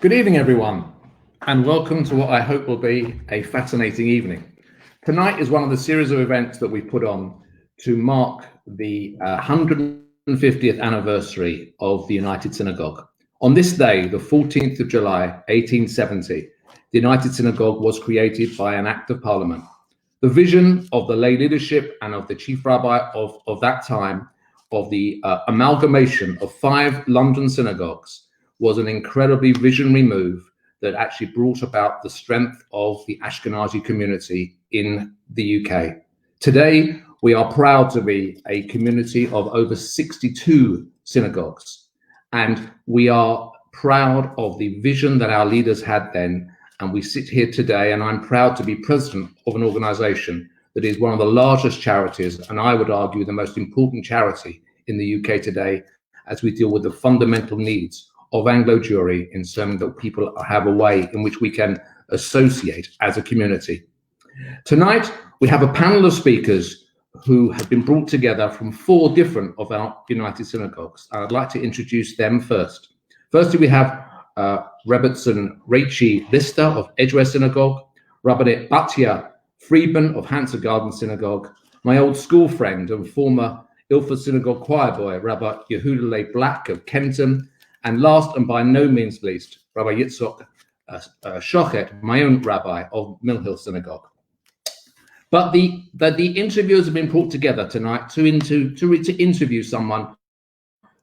Good evening, everyone, and welcome to what I hope will be a fascinating evening. Tonight is one of the series of events that we put on to mark the 150th anniversary of the United Synagogue. On this day, the 14th of July, 1870, the United Synagogue was created by an act of parliament. The vision of the lay leadership and of the chief rabbi of that time of the amalgamation of 5 London synagogues was an incredibly visionary move that actually brought about the strength of the Ashkenazi community in the UK. Today, we are proud to be a community of over 62 synagogues, and we are proud of the vision that our leaders had then. And we sit here today, and I'm proud to be president of an organization that is one of the largest charities, and I would argue the most important charity in the UK today, as we deal with the fundamental needs of Anglo Jewry in saying that people have a way in which we can associate as a community. Tonight, we have a panel of speakers who have been brought together from 4 different of our United Synagogues. I'd like to introduce them first. Firstly, we have Rebbetzin Rachel Lister of Edgware Synagogue, Rabbi Batya Friedman of Hansa Garden Synagogue, my old school friend and former Ilford Synagogue choir boy, Rabbi Yehuda Leigh Black of Kenton, and last and by no means least, Rabbi Yitzhak Shochet, my own rabbi of Mill Hill Synagogue. But the interviewers have been brought together tonight to interview someone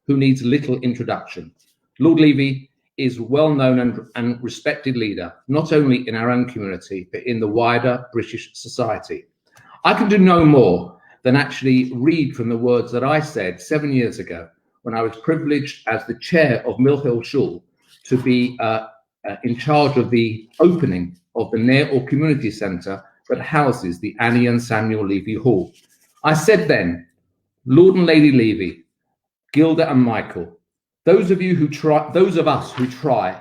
who needs little introduction. Lord Levy is a well-known and respected leader, not only in our own community, but in the wider British society. I can do no more than actually read from the words that I said 7 years ago when I was privileged as the chair of Mill Hill Shul to be in charge of the opening of the Ner or Community Centre that houses the Annie and Samuel Levy Hall. I said then, Lord and Lady Levy, Gilda and Michael, those of us who try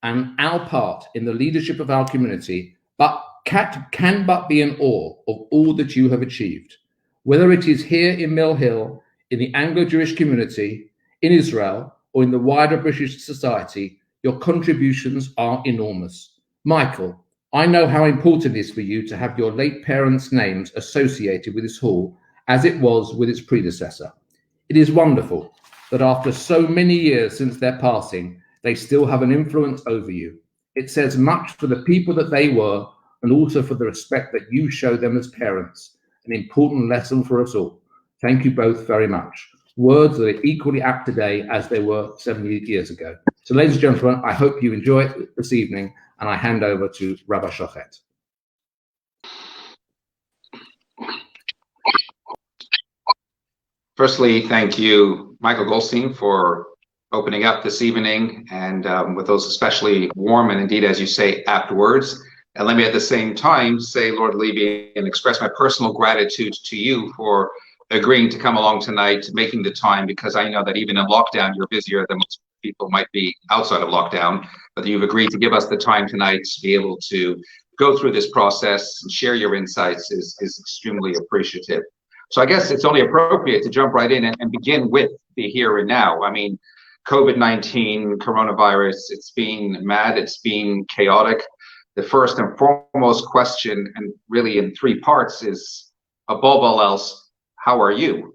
and our part in the leadership of our community, but can but be in awe of all that you have achieved, whether it is here in Mill Hill, in the Anglo-Jewish community, in Israel, or in the wider British society. Your contributions are enormous. Michael, I know how important it is for you to have your late parents' names associated with this hall, as it was with its predecessor. It is wonderful that after so many years since their passing, they still have an influence over you. It says much for the people that they were, and also for the respect that you show them as parents, an important lesson for us all. Thank you both very much. Words that are equally apt today as they were 70 years ago. So, ladies and gentlemen, I hope you enjoy it this evening, and I hand over to Rabbi Shochet. Firstly, thank you, Michael Goldstein, for opening up this evening, and with those especially warm and indeed, as you say, apt words. And let me at the same time say, Lord Levy, and express my personal gratitude to you for agreeing to come along tonight, making the time, because I know that even in lockdown, you're busier than most people might be outside of lockdown, but you've agreed to give us the time tonight to be able to go through this process and share your insights is extremely appreciative. So I guess it's only appropriate to jump right in and begin with the here and now. I mean, COVID-19, coronavirus, it's been mad, it's been chaotic. The first and foremost question, and really in 3 parts, is above all else, how are you?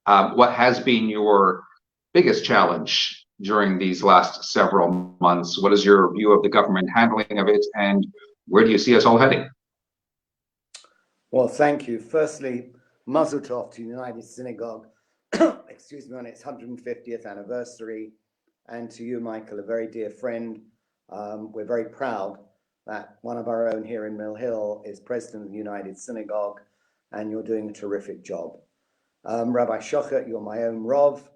What has been your biggest challenge during these last several months? What is your view of the government handling of it, and where do you see us all heading? Well, thank you. Firstly, Mazel Tov to United Synagogue, excuse me, on its 150th anniversary, and to you, Michael, a very dear friend. We're very proud that one of our own here in Mill Hill is president of the United Synagogue, and you're doing a terrific job. Rabbi Shochet, you're my own Rav,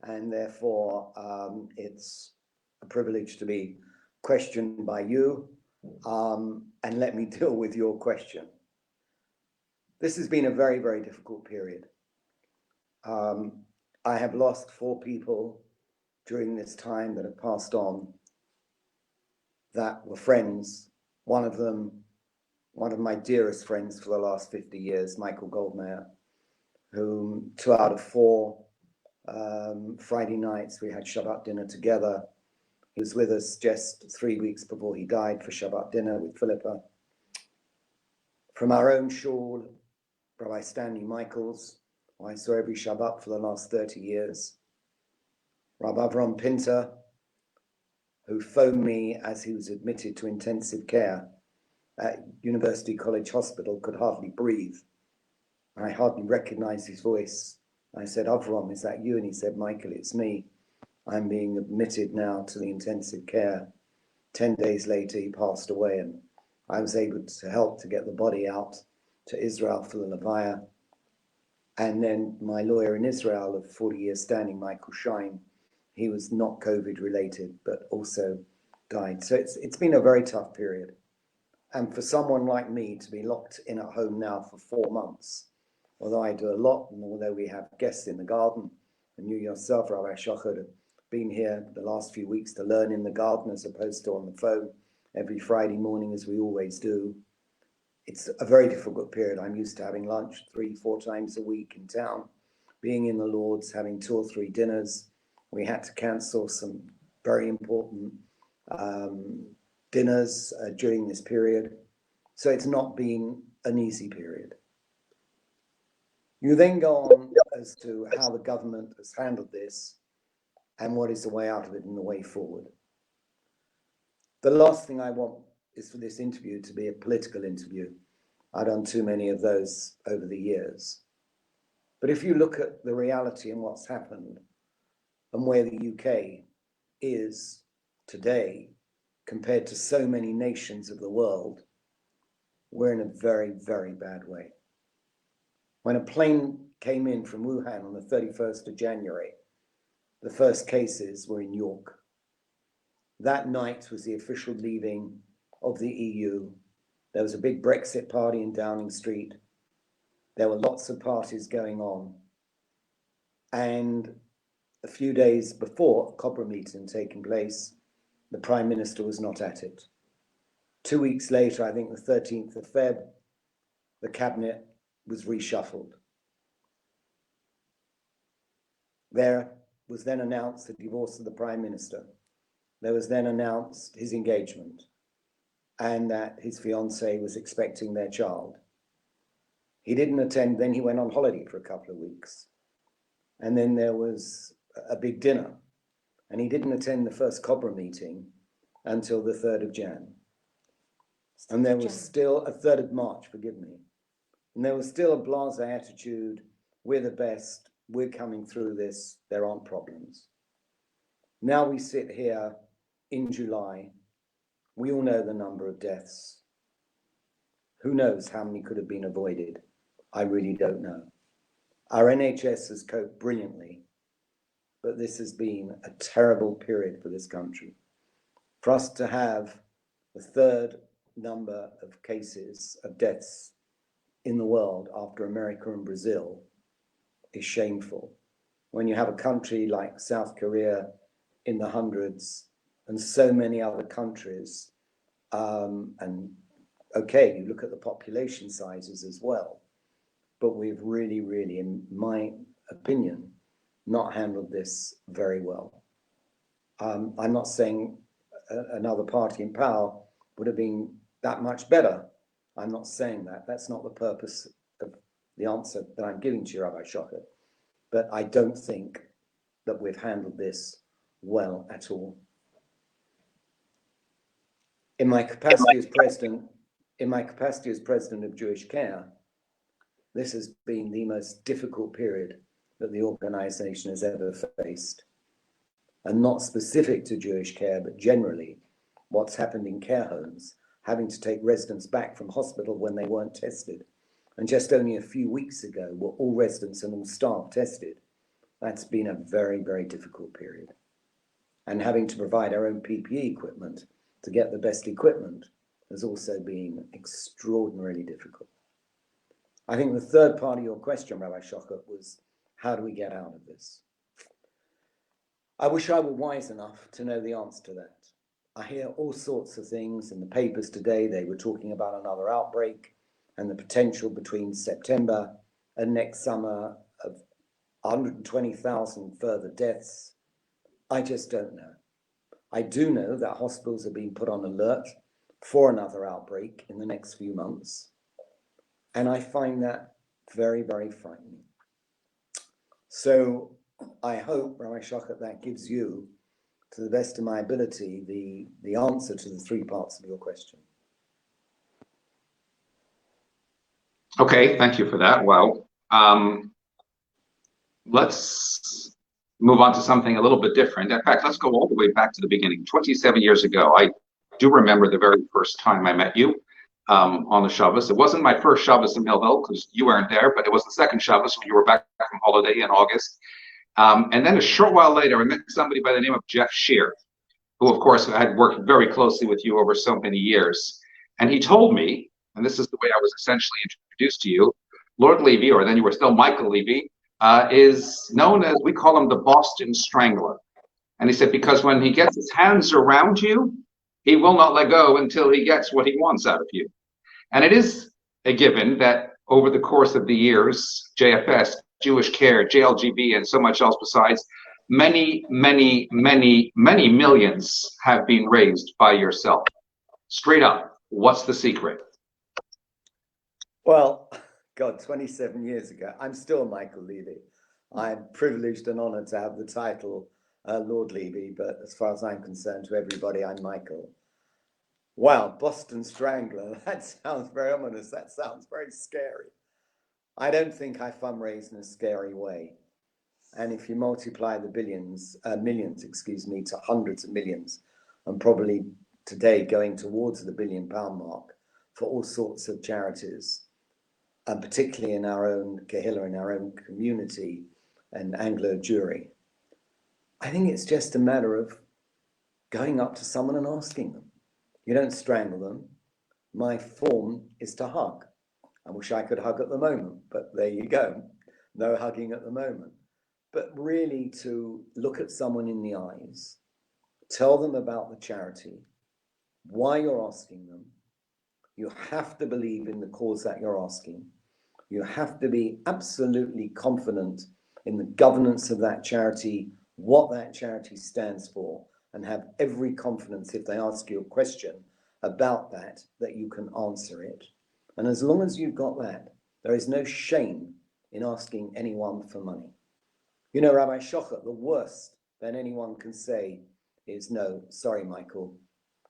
and therefore it's a privilege to be questioned by you, and let me deal with your question. This has been a very, very difficult period. I have lost 4 people during this time that have passed on that were friends. One of them, one of my dearest friends for the last 50 years, Michael Goldmeyer, whom 2 out of 4 Friday nights we had Shabbat dinner together. He was with us just 3 weeks before he died for Shabbat dinner with Philippa. From our own shul, Rabbi Stanley Michaels, who I saw every Shabbat for the last 30 years. Rabbi Avram Pinter, who phoned me as he was admitted to intensive care at University College Hospital, could hardly breathe. I hardly recognized his voice. I said, Avram, is that you? And he said, Michael, it's me. I'm being admitted now to the intensive care. 10 days later, he passed away, and I was able to help to get the body out to Israel for the Levaya. And then my lawyer in Israel of 40 years standing, Michael Shine, he was not COVID related, but also died. So it's been a very tough period. And for someone like me to be locked in at home now for 4 months, although I do a lot, and although we have guests in the garden, and you yourself, Rabbi Shachar, have been here the last few weeks to learn in the garden as opposed to on the phone every Friday morning, as we always do. It's a very difficult period. I'm used to having lunch 3-4 times a week in town, being in the Lord's, having 2 or 3 dinners. We had to cancel some very important dinners during this period. So it's not been an easy period. You then go on as to how the government has handled this and what is the way out of it and the way forward. The last thing I want is for this interview to be a political interview. I've done too many of those over the years. But if you look at the reality and what's happened and where the UK is today compared to so many nations of the world, we're in a very, very bad way. When a plane came in from Wuhan on the 31st of January, the first cases were in York. That night was the official leaving of the EU. There was a big Brexit party in Downing Street. There were lots of parties going on. And a few days before a Cobra meeting taking place, the Prime Minister was not at it. 2 weeks later, I think the 13th of Feb, the cabinet was reshuffled. There was then announced the divorce of the Prime Minister. There was then announced his engagement and that his fiancée was expecting their child. He didn't attend, then he went on holiday for a couple of weeks. And then there was a big dinner, and he didn't attend the first Cobra meeting until the 3rd of Jan. And there was still a 3rd of March, forgive me. And there was still a blasé attitude. We're the best. We're coming through this. There aren't problems. Now we sit here in July. We all know the number of deaths. Who knows how many could have been avoided? I really don't know. Our NHS has coped brilliantly, but this has been a terrible period for this country. For us to have the 3rd number of cases of deaths in the world after America and Brazil is shameful. When you have a country like South Korea in the hundreds and so many other countries, and okay, you look at the population sizes as well, but we've really, really, in my opinion, not handled this very well. I'm not saying another party in power would have been that much better. I'm not saying that. That's not the purpose of the answer that I'm giving to you, Rabbi Shachar. But I don't think that we've handled this well at all. In my capacity as president of Jewish Care, this has been the most difficult period that the organization has ever faced. And not specific to Jewish Care, but generally what's happened in care homes, having to take residents back from hospital when they weren't tested. And just only a few weeks ago were all residents and all staff tested. That's been a very, very difficult period. And having to provide our own PPE equipment to get the best equipment has also been extraordinarily difficult. I think the third part of your question, Rabbi Shachar, was how do we get out of this? I wish I were wise enough to know the answer to that. I hear all sorts of things in the papers today. They were talking about another outbreak and the potential between September and next summer of 120,000 further deaths. I just don't know. I do know that hospitals are being put on alert for another outbreak in the next few months. And I find that very, very frightening. So I hope, Rabbi Shochet, that gives you, to the best of my ability, the answer to the three parts of your question. Okay, thank you for that. Well, let's move on to something a little bit different. In fact, let's go all the way back to the beginning. 27 years ago, I do remember the very first time I met you on the Shabbos. It wasn't my first Shabbos in Millville because you weren't there, but it was the second Shabbos when you were back from holiday in August. And then a short while later, I met somebody by the name of Jeff Shear, who, of course, had worked very closely with you over so many years. And he told me, and this is the way I was essentially introduced to you, Lord Levy, or then you were still Michael Levy, is known as, we call him the Boston Strangler. And he said, because when he gets his hands around you, he will not let go until he gets what he wants out of you. And it is a given that over the course of the years, JFS, Jewish Care, JLGB, and so much else besides, many, many, many, many millions have been raised by yourself. Straight up, what's the secret? Well, God, 27 years ago, I'm still Michael Levy. I'm privileged and honored to have the title Lord Levy, but as far as I'm concerned, to everybody, I'm Michael. Wow, Boston Strangler, that sounds very ominous. That sounds very scary. I don't think I fundraise in a scary way. And if you multiply the millions, to hundreds of millions, and probably today going towards the £1 billion mark for all sorts of charities, and particularly in our own Kehillah, in our own community and Anglo Jewry, I think it's just a matter of going up to someone and asking them. You don't strangle them. My form is to hug. I wish I could hug at the moment, but there you go. No hugging at the moment. But really to look at someone in the eyes, tell them about the charity, why you're asking them. You have to believe in the cause that you're asking. You have to be absolutely confident in the governance of that charity, what that charity stands for, and have every confidence if they ask you a question about that you can answer it. And as long as you've got that, there is no shame in asking anyone for money. You know, Rabbi Shochet, the worst that anyone can say is, no, sorry, Michael,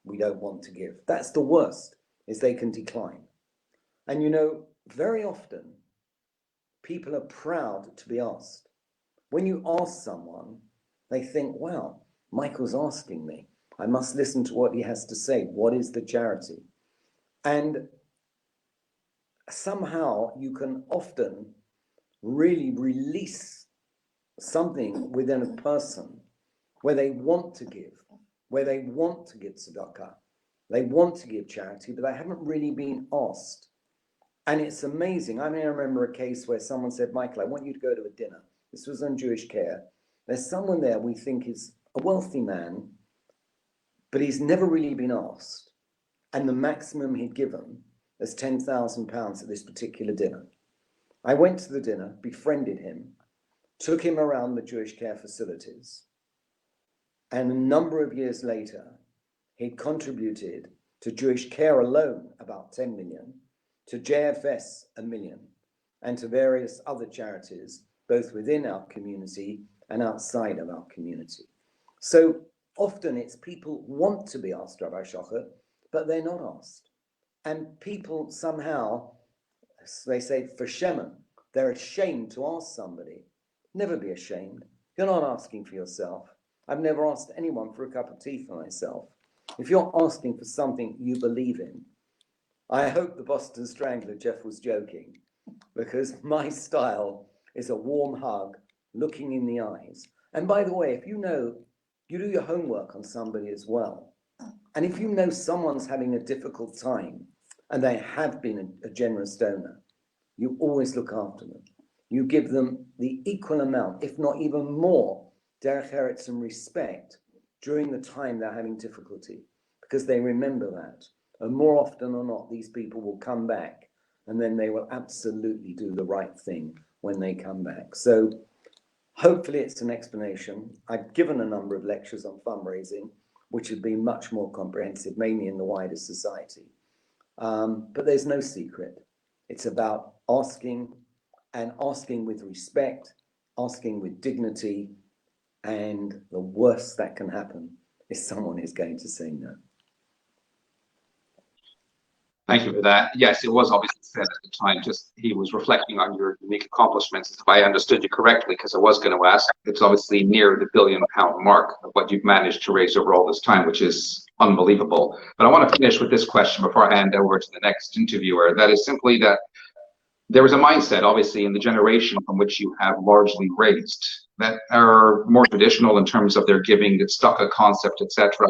we don't want to give. That's the worst, is they can decline. And you know, very often, people are proud to be asked. When you ask someone, they think, wow, Michael's asking me. I must listen to what he has to say. What is the charity? And somehow you can often really release something within a person where they want to give, tzedakah, they want to give charity, but they haven't really been asked. And it's amazing. I mean, I remember a case where someone said, Michael, I want you to go to a dinner. This was on Jewish Care. There's someone there we think is a wealthy man, but he's never really been asked. And the maximum he'd given is £10,000 at this particular dinner. I went to the dinner, befriended him, took him around the Jewish Care facilities. And a number of years later, he'd contributed to Jewish Care alone about 10 million, to JFS 1 million, and to various other charities, both within our community and outside of our community. So often it's people want to be asked, Rabbi Shochet, but they're not asked. And people somehow, they say for Shemen, they're ashamed to ask somebody. Never be ashamed. You're not asking for yourself. I've never asked anyone for a cup of tea for myself. If you're asking for something you believe in, I hope the Boston Strangler, Jeff, was joking, because my style is a warm hug, looking in the eyes. And by the way, if you know, you do your homework on somebody as well. And if you know someone's having a difficult time and they have been a generous donor, you always look after them. You give them the equal amount, if not even more, derech eretz and respect during the time they're having difficulty, because they remember that. And more often or not, these people will come back, and then they will absolutely do the right thing when they come back. So hopefully it's an explanation. I've given a number of lectures on fundraising. which would be much more comprehensive, mainly in the wider society. But there's no secret. It's about asking, and asking with respect, asking with dignity, and the worst that can happen is someone is going to say no. Thank you for that. Yes, it was obviously said at the time, just he was reflecting on your unique accomplishments, if I understood you correctly, because I was going to ask. It's obviously near the £1 billion mark of what you've managed to raise over all this time, which is unbelievable. But I want to finish with this question before I hand over to the next interviewer. That is simply that there is a mindset, obviously, in the generation from which you have largely raised that are more traditional in terms of their giving, that stuck a concept, etc.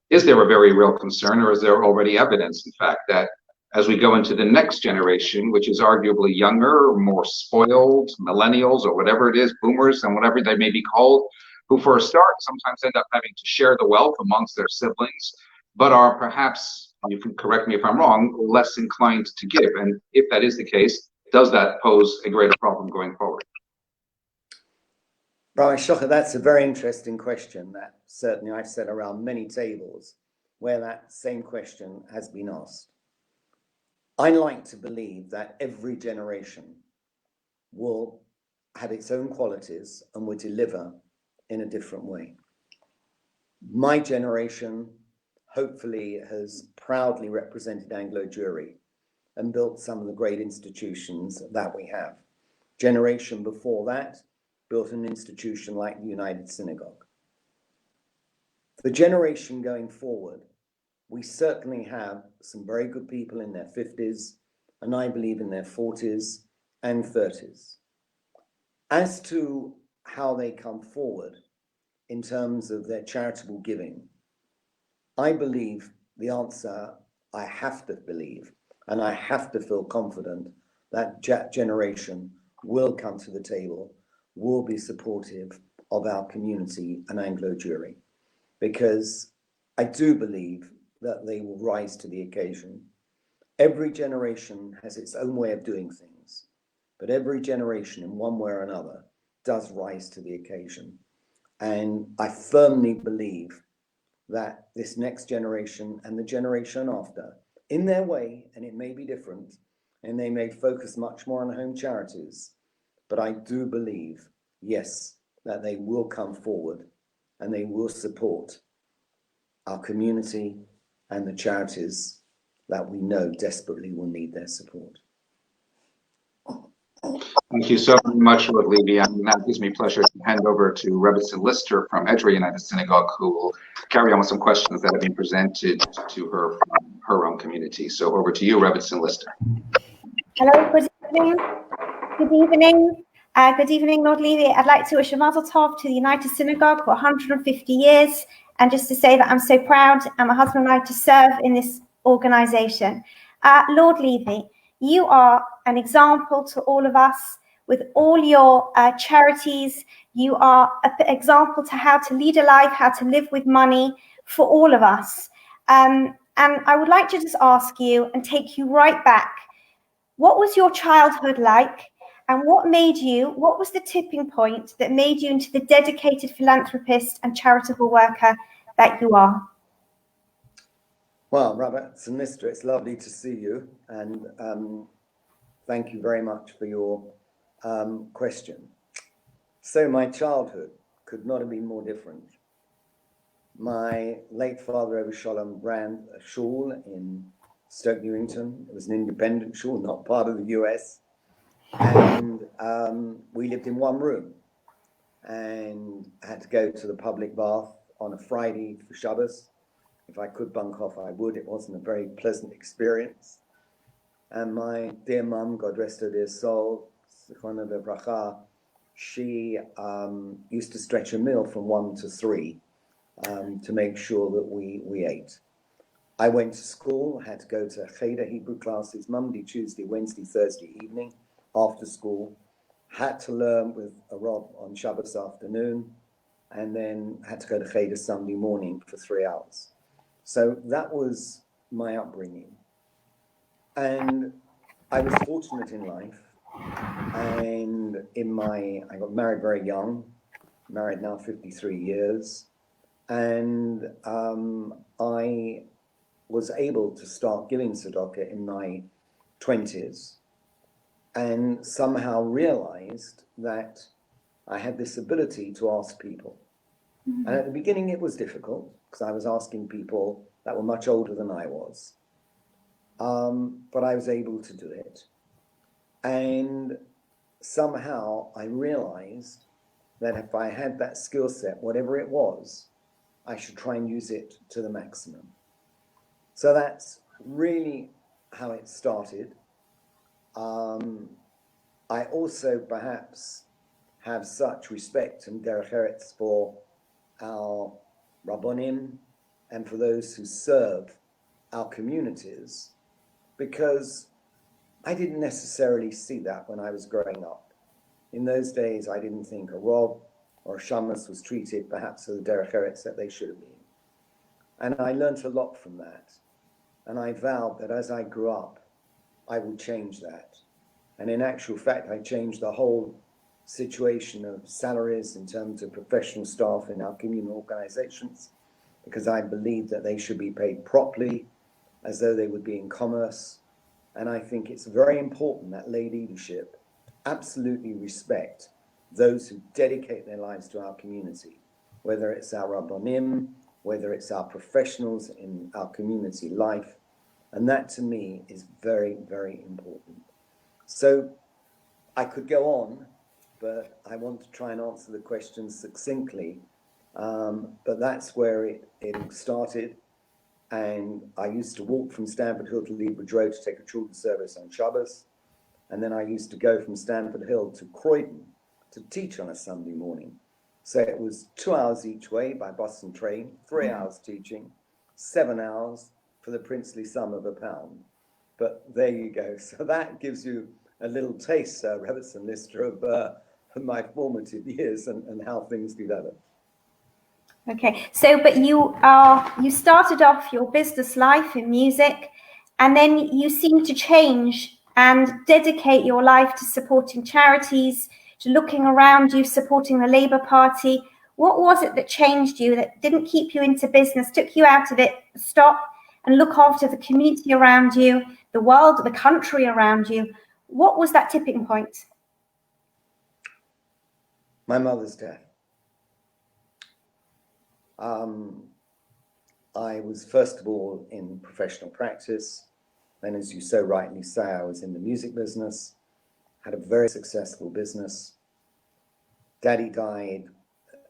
Is there a very real concern, or is there already evidence, in fact, that as we go into the next generation, which is arguably younger, more spoiled, millennials, or whatever it is, boomers, and whatever they may be called, who for a start sometimes end up having to share the wealth amongst their siblings, but are perhaps, you can correct me if I'm wrong, less inclined to give? And if that is the case, does that pose a greater problem going forward? Right, Shocha, that's a very interesting question that certainly I've sat around many tables where that same question has been asked. I like to believe that every generation will have its own qualities and will deliver in a different way. My generation hopefully has proudly represented Anglo Jewry and built some of the great institutions that we have. Generation before that built an institution like the United Synagogue. The generation going forward, we certainly have some very good people in their 50s, and I believe in their 40s and 30s. As to how they come forward in terms of their charitable giving, I believe the answer, I have to believe, and I have to feel confident that generation will come to the table, will be supportive of our community and Anglo Jewry, because I do believe that they will rise to the occasion. Every generation has its own way of doing things, but every generation in one way or another does rise to the occasion. And I firmly believe that this next generation and the generation after, in their way, and it may be different, and they may focus much more on home charities, but I do believe, yes, that they will come forward and they will support our community and the charities that we know desperately will need their support. Thank you so much, Lord Levy. And now it gives me pleasure to hand over to Rebbetzin Lister from Edgery United Synagogue, who will carry on with some questions that have been presented to her from her own community. So over to you, Rebbetzin Lister. Hello, good evening. Good evening. Good evening, Lord Levy. I'd like to wish a mazel tov to the United Synagogue for 150 years, and just to say that I'm so proud, and my husband and I, to serve in this organization. Lord Levy, you are an example to all of us with all your charities. You are an example to how to lead a life, how to live with money for all of us. And I would like to just ask you and take you right back. What was your childhood like? And what was the tipping point that made you into the dedicated philanthropist and charitable worker that you are? Well, Rebbetzin Lister, it's lovely to see you. And thank you very much for your question. So my childhood could not have been more different. My late father, Rebbe Sholem, ran a shul in Stoke Newington. It was an independent shul, not part of the US. And we lived in one room and had to go to the public bath on a Friday for Shabbos. If I could bunk off, I would. It wasn't a very pleasant experience. And my dear mum, God rest her dear soul, Zichrono Livracha, she used to stretch a meal from 1 to 3 to make sure that we ate. I went to school, had to go to Cheder Hebrew classes Monday, Tuesday, Wednesday, Thursday evening after school, had to learn with a Rob on Shabbos afternoon, and then had to go to Cheder Sunday morning for 3 hours. So that was my upbringing. And I was fortunate in life. And I got married very young, married now 53 years. And I was able to start giving tzedakah in my 20s, and somehow realized that I had this ability to ask people. And at the beginning it was difficult, because I was asking people that were much older than I was. But I was able to do it. And somehow I realized that if I had that skill set, whatever it was, I should try and use it to the maximum. So that's really how it started. I also perhaps have such respect and derech eretz for our rabbonim and for those who serve our communities, because I didn't necessarily see that when I was growing up. In those days, I didn't think a Rav or a Shamas was treated perhaps with the derech eretz that they should have been. And I learned a lot from that. And I vowed that as I grew up, I would change that. And in actual fact, I changed the whole situation of salaries in terms of professional staff in our communal organizations, because I believe that they should be paid properly, as though they would be in commerce. And I think it's very important that lay leadership absolutely respect those who dedicate their lives to our community, whether it's our rabbonim, whether it's our professionals in our community life. And that to me is very, very important. So I could go on, but I want to try and answer the question succinctly. But that's where it started. And I used to walk from Stamford Hill to Leeds Road to take a children's service on Shabbos. And then I used to go from Stamford Hill to Croydon to teach on a Sunday morning. So it was 2 hours each way by bus and train, 3 hours teaching, 7 hours for the princely sum of £1. But there you go. So that gives you a little taste, Robertson Lister, of my formative years and how things developed. Okay, so but you started off your business life in music, and then you seem to change and dedicate your life to supporting charities, to looking around you, supporting the Labour Party. What was it that changed you, that didn't keep you into business, took you out of it, stop and look after the community around you, the world, the country around you? What was that tipping point? My mother's death. I was first of all in professional practice. Then, as you so rightly say, I was in the music business, had a very successful business. Daddy died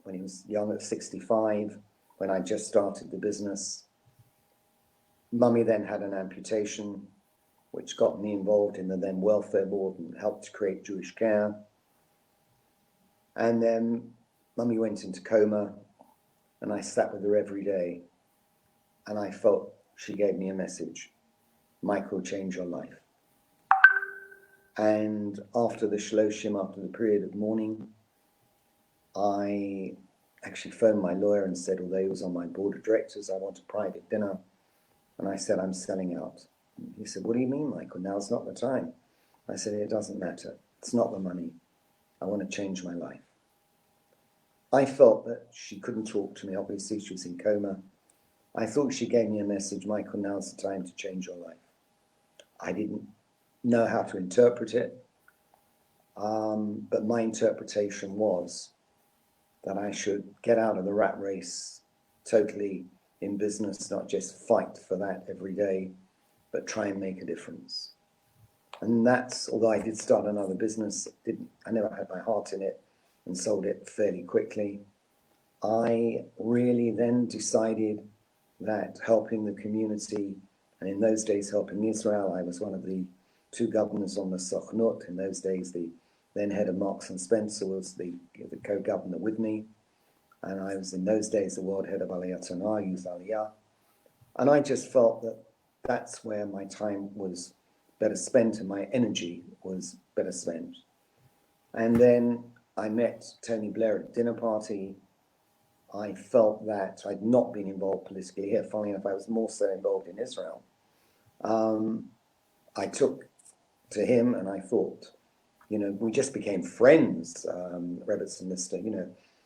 when he was young at 65, when I just started the business. Mummy then had an amputation, which got me involved in the then welfare board and helped to create Jewish Care. And then Mummy went into coma, and I sat with her every day, and I felt she gave me a message: Michael, change your life. And after the shloshim, after the period of mourning, I actually phoned my lawyer and said, although he was on my board of directors, I want a private dinner. And I said, I'm selling out. And he said, what do you mean, Michael? Now's not the time. I said, it doesn't matter. It's not the money. I want to change my life. I felt that she couldn't talk to me. Obviously, she was in coma. I thought she gave me a message: Michael, now's the time to change your life. I didn't know how to interpret it, but my interpretation was that I should get out of the rat race totally in business, not just fight for that every day, but try and make a difference. And that's, although I did start another business, I never had my heart in it and sold it fairly quickly. I really then decided that helping the community, and in those days helping Israel, I was one of the 2 governors on the Sochnut. In those days, the then head of Marks and Spencer was the co-governor with me. And I was in those days the world head of Aliyat Tanah, Youth Aliyah. And I just felt that that's where my time was better spent and my energy was better spent. And then I met Tony Blair at a dinner party. I felt that I'd not been involved politically here. Funnily enough, I was more so involved in Israel. I took to him and I thought, we just became friends, Robertson Lister,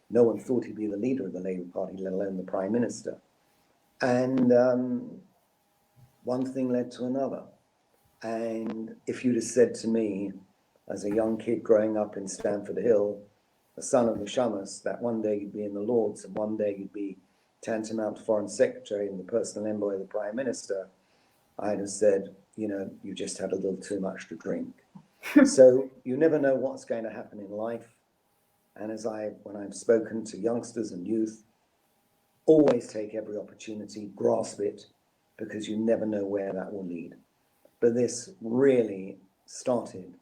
no one thought he'd be the leader of the Labour Party, let alone the Prime Minister. And one thing led to another. And if you'd have said to me, as a young kid growing up in Stamford Hill, the son of the Shamus, that one day you'd be in the Lords and one day you'd be tantamount Foreign Secretary and the personal envoy of the Prime Minister, I'd have said, you know, you just had a little too much to drink. So you never know what's going to happen in life. And when I've spoken to youngsters and youth, always take every opportunity, grasp it, because you never know where that will lead. But this really started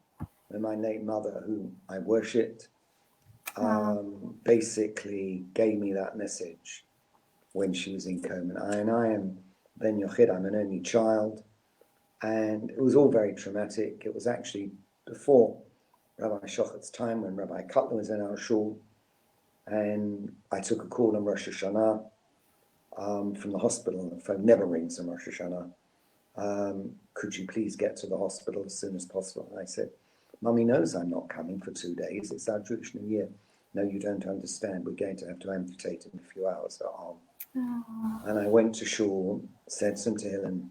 when my late mother, who I worshipped, basically gave me that message when she was in coma. And I am Ben Yochid, I'm an only child. And it was all very traumatic. It was actually before Rabbi Shochet's time when Rabbi Cutler was in our shul. And I took a call on Rosh Hashanah from the hospital. The phone never rings on Rosh Hashanah. Could you please get to the hospital as soon as possible? And I said, Mummy knows I'm not coming for 2 days. It's our Jewish New Year. No, you don't understand. We're going to have to amputate in a few hours her arm. Oh. And I went to shul, said some Tehillim,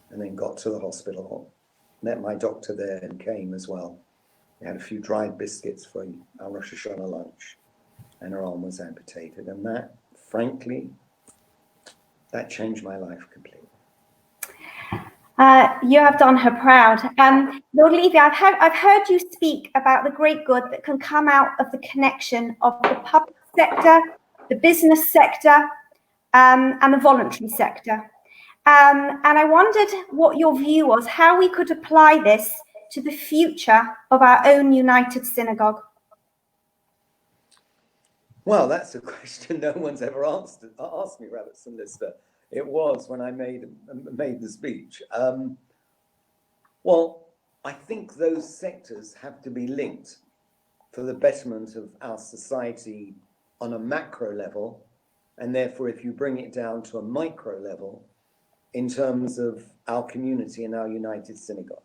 and then got to the hospital. Met my doctor there and came as well. We had a few dried biscuits for our Rosh Hashanah lunch, and her arm was amputated. And that, frankly, that changed my life completely. You have done her proud. Lord Levy, I've heard you speak about the great good that can come out of the connection of the public sector, the business sector, and the voluntary sector. And I wondered what your view was, how we could apply this to the future of our own United Synagogue. Well, that's a question no one's ever asked me, Robertson Lister. It was when I made the speech. Well, I think those sectors have to be linked for the betterment of our society on a macro level, and therefore if you bring it down to a micro level in terms of our community and our United Synagogue.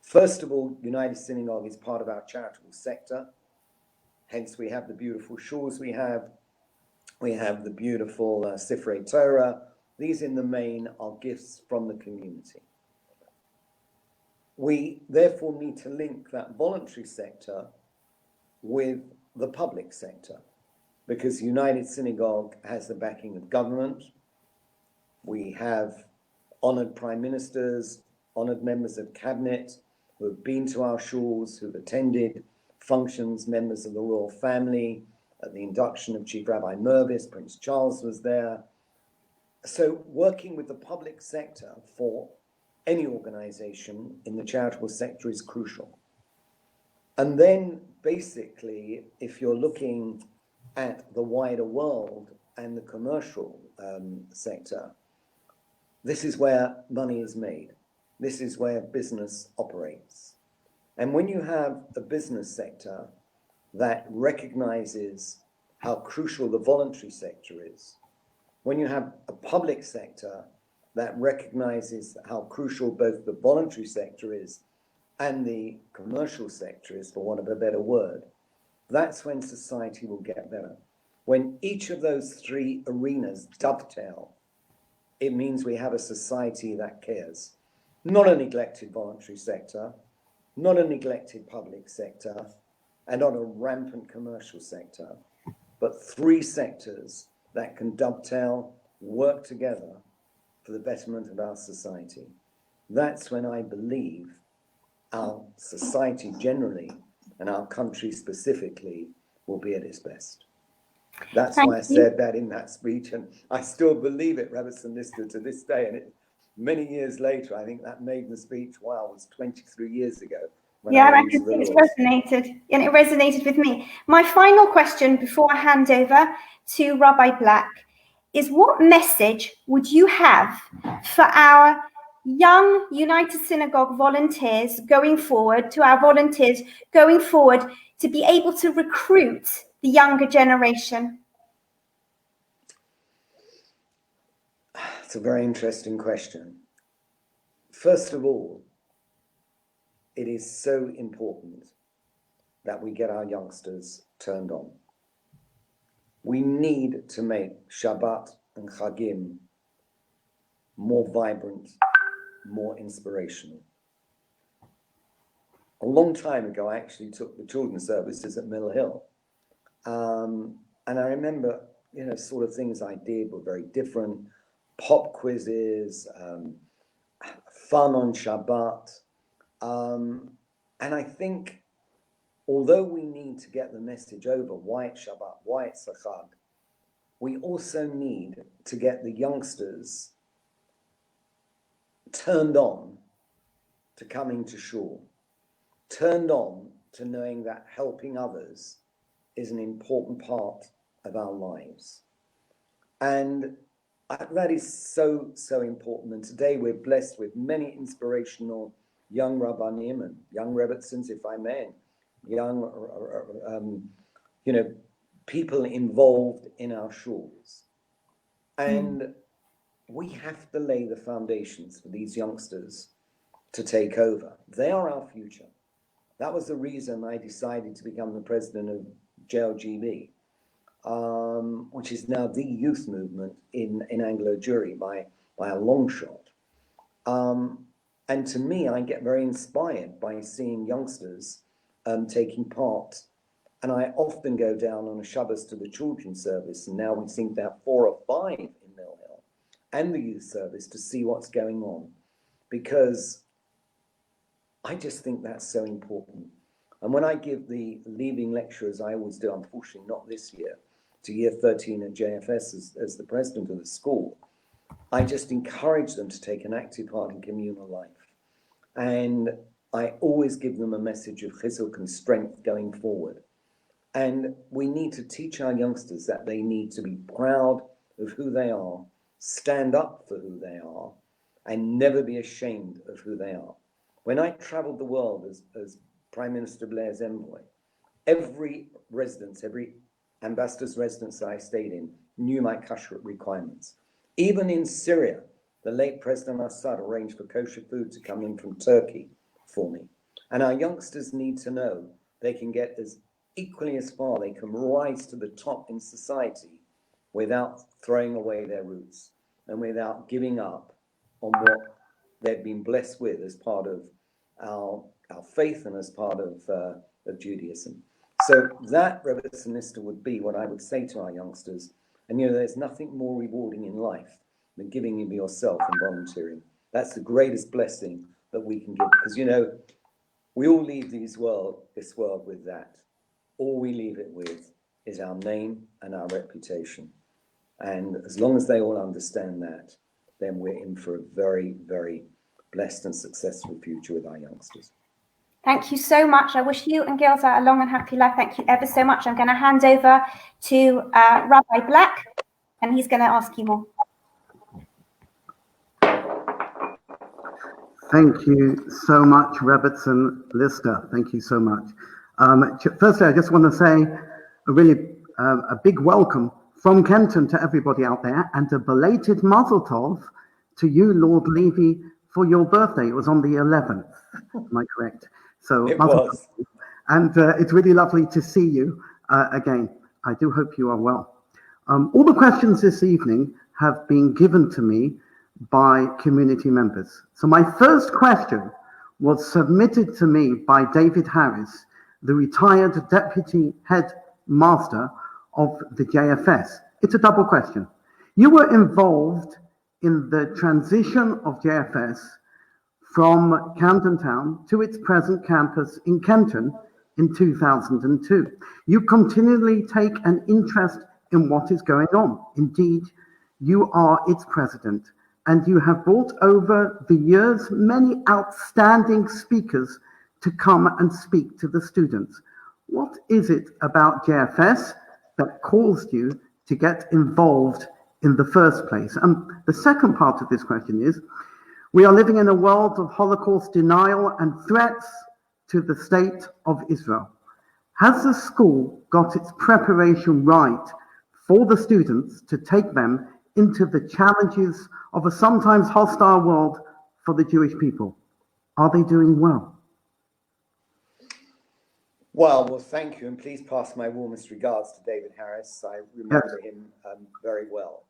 First of all, United Synagogue is part of our charitable sector, hence we have the beautiful shuls we have the beautiful Sifrei Torah. These in the main are gifts from the community. We therefore need to link that voluntary sector with the public sector, because United Synagogue has the backing of government. We have honored prime ministers, honored members of cabinet who have been to our shuls, who've attended functions, members of the royal family. At the induction of Chief Rabbi Mervis, Prince Charles was there. So working with the public sector for any organization in the charitable sector is crucial. And then basically, if you're looking at the wider world and the commercial sector, this is where money is made. This is where business operates. And when you have a business sector that recognizes how crucial the voluntary sector is, when you have a public sector that recognizes how crucial both the voluntary sector is and the commercial sector is, for want of a better word, that's when society will get better. When each of those three arenas dovetail, it means we have a society that cares. Not a neglected voluntary sector, not a neglected public sector, and not a rampant commercial sector, but three sectors that can dovetail, work together for the betterment of our society. That's when I believe our society generally and our country specifically will be at its best. That's why I said that in that speech, and I still believe it, Robertson Lister, to this day. And many years later, I think that maiden speech, wow, was 23 years ago. Yeah, I can see it's resonated, and it resonated with me. My final question before I hand over to Rabbi Black is, what message would you have for our young United Synagogue volunteers going forward, to our volunteers going forward, to be able to recruit the younger generation? It's a very interesting question. First of all, it is so important that we get our youngsters turned on. We need to make Shabbat and Chagim more vibrant, more inspirational. A long time ago, I actually took the children's services at Mill Hill. And I remember, sort of things I did were very different. Pop quizzes, fun on Shabbat. And I think, although we need to get the message over why it's Shabbat, why it's a Chag, we also need to get the youngsters turned on to coming to shul, turned on to knowing that helping others is an important part of our lives. And that is so, so important. And today we're blessed with many inspirational young Rabbanim and young Rebbetzins, if I may, young, people involved in our shuls. And we have to lay the foundations for these youngsters to take over. They are our future. That was the reason I decided to become the president of JLGB, which is now the youth movement in Anglo-Jewry by a long shot. And to me, I get very inspired by seeing youngsters taking part. And I often go down on a Shabbos to the children's service, and now we think there are 4 or 5 in Mill Hill, and the youth service to see what's going on, because I just think that's so important. And when I give the leaving lectures, I always do, unfortunately not this year, to year 13 at JFS as the president of the school, I just encourage them to take an active part in communal life. And I always give them a message of chizuk and strength going forward. And we need to teach our youngsters that they need to be proud of who they are, stand up for who they are, and never be ashamed of who they are. When I traveled the world as Prime Minister Blair's envoy, every residence, every ambassador's residence that I stayed in knew my kashrut requirements. Even in Syria, the late President Assad arranged for kosher food to come in from Turkey for me. And our youngsters need to know they can get as equally as far, they can rise to the top in society without throwing away their roots and without giving up on what they've been blessed with as part of our faith and as part of Judaism. So that, Rebbe Sinister, would be what I would say to our youngsters. And there's nothing more rewarding in life than giving of yourself and volunteering. That's the greatest blessing that we can give, because we all leave this world with that. All we leave it with is our name and our reputation. And as long as they all understand that, then we're in for a very, very blessed and successful future with our youngsters. Thank you so much. I wish you and Gilza a long and happy life. Thank you ever so much. I'm going to hand over to Rabbi Black, and he's going to ask you more. Thank you so much, Rebbetzin Lister. Thank you so much. Firstly, I just want to say a big welcome from Kenton to everybody out there, and a belated Mazel Tov to you, Lord Levy, for your birthday. It was on the 11th. Am I correct? So it was. And it's really lovely to see you again. I do hope you are well. All the questions this evening have been given to me by community members. So my first question was submitted to me by David Harris, the retired deputy headmaster of the JFS. It's a double question. You were involved in the transition of JFS from Camden Town to its present campus in Kenton in 2002. You continually take an interest in what is going on. Indeed, you are its president, and you have brought over the years many outstanding speakers to come and speak to the students. What is it about JFS that caused you to get involved in the first place? And the second part of this question is, we are living in a world of Holocaust denial and threats to the state of Israel. Has the school got its preparation right for the students to take them into the challenges of a sometimes hostile world for the Jewish people? Are they doing well? Well, thank you, and please pass my warmest regards to David Harris. I remember him very well.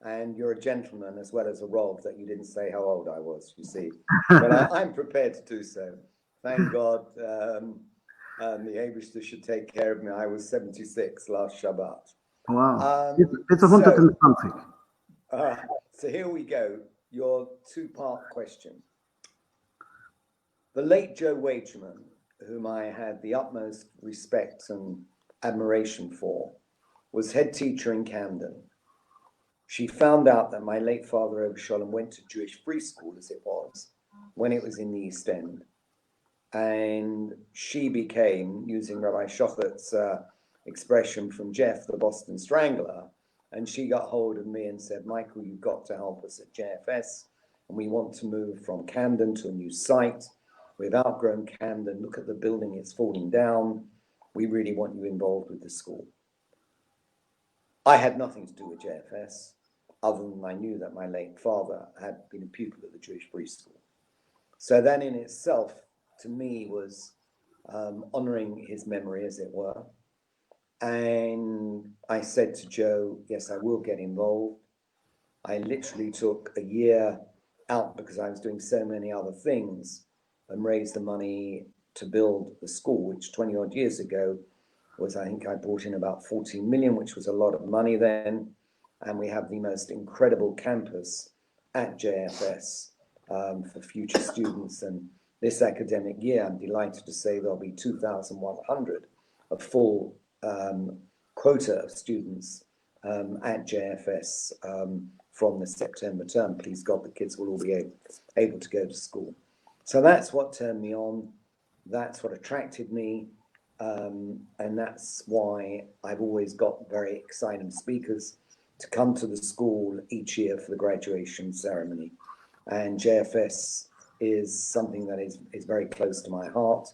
And you're a gentleman as well as a Rob, that you didn't say how old I was, you see. But I'm prepared to do so. Thank God the Abishter should take care of me. I was 76 last Shabbat. Wow. It's 100 and something. So here we go. Your two-part question. The late Joe Wageman, whom I had the utmost respect and admiration for, was head teacher in Camden. She found out that my late father, Sholem, went to Jewish free school, as it was, when it was in the East End. And she became, using Rabbi Shochet's expression from Jeff, the Boston Strangler, and she got hold of me and said, Michael, you've got to help us at JFS, and we want to move from Camden to a new site. We've outgrown Camden. Look at the building, it's falling down. We really want you involved with the school. I had nothing to do with JFS, other than I knew that my late father had been a pupil at the Jewish free school. So that in itself, to me, was honoring his memory, as it were. And I said to Joe, yes, I will get involved. I literally took a year out because I was doing so many other things and raised the money to build the school, which 20 odd years ago was, I think I brought in about 14 million, which was a lot of money then. And we have the most incredible campus at JFS for future students. And this academic year, I'm delighted to say there'll be 2,100, a full quota of students at JFS from the September term. Please God, the kids will all be able to go to school. So that's what turned me on. That's what attracted me. And that's why I've always got very exciting speakers to come to the school each year for the graduation ceremony. And JFS is something that is very close to my heart.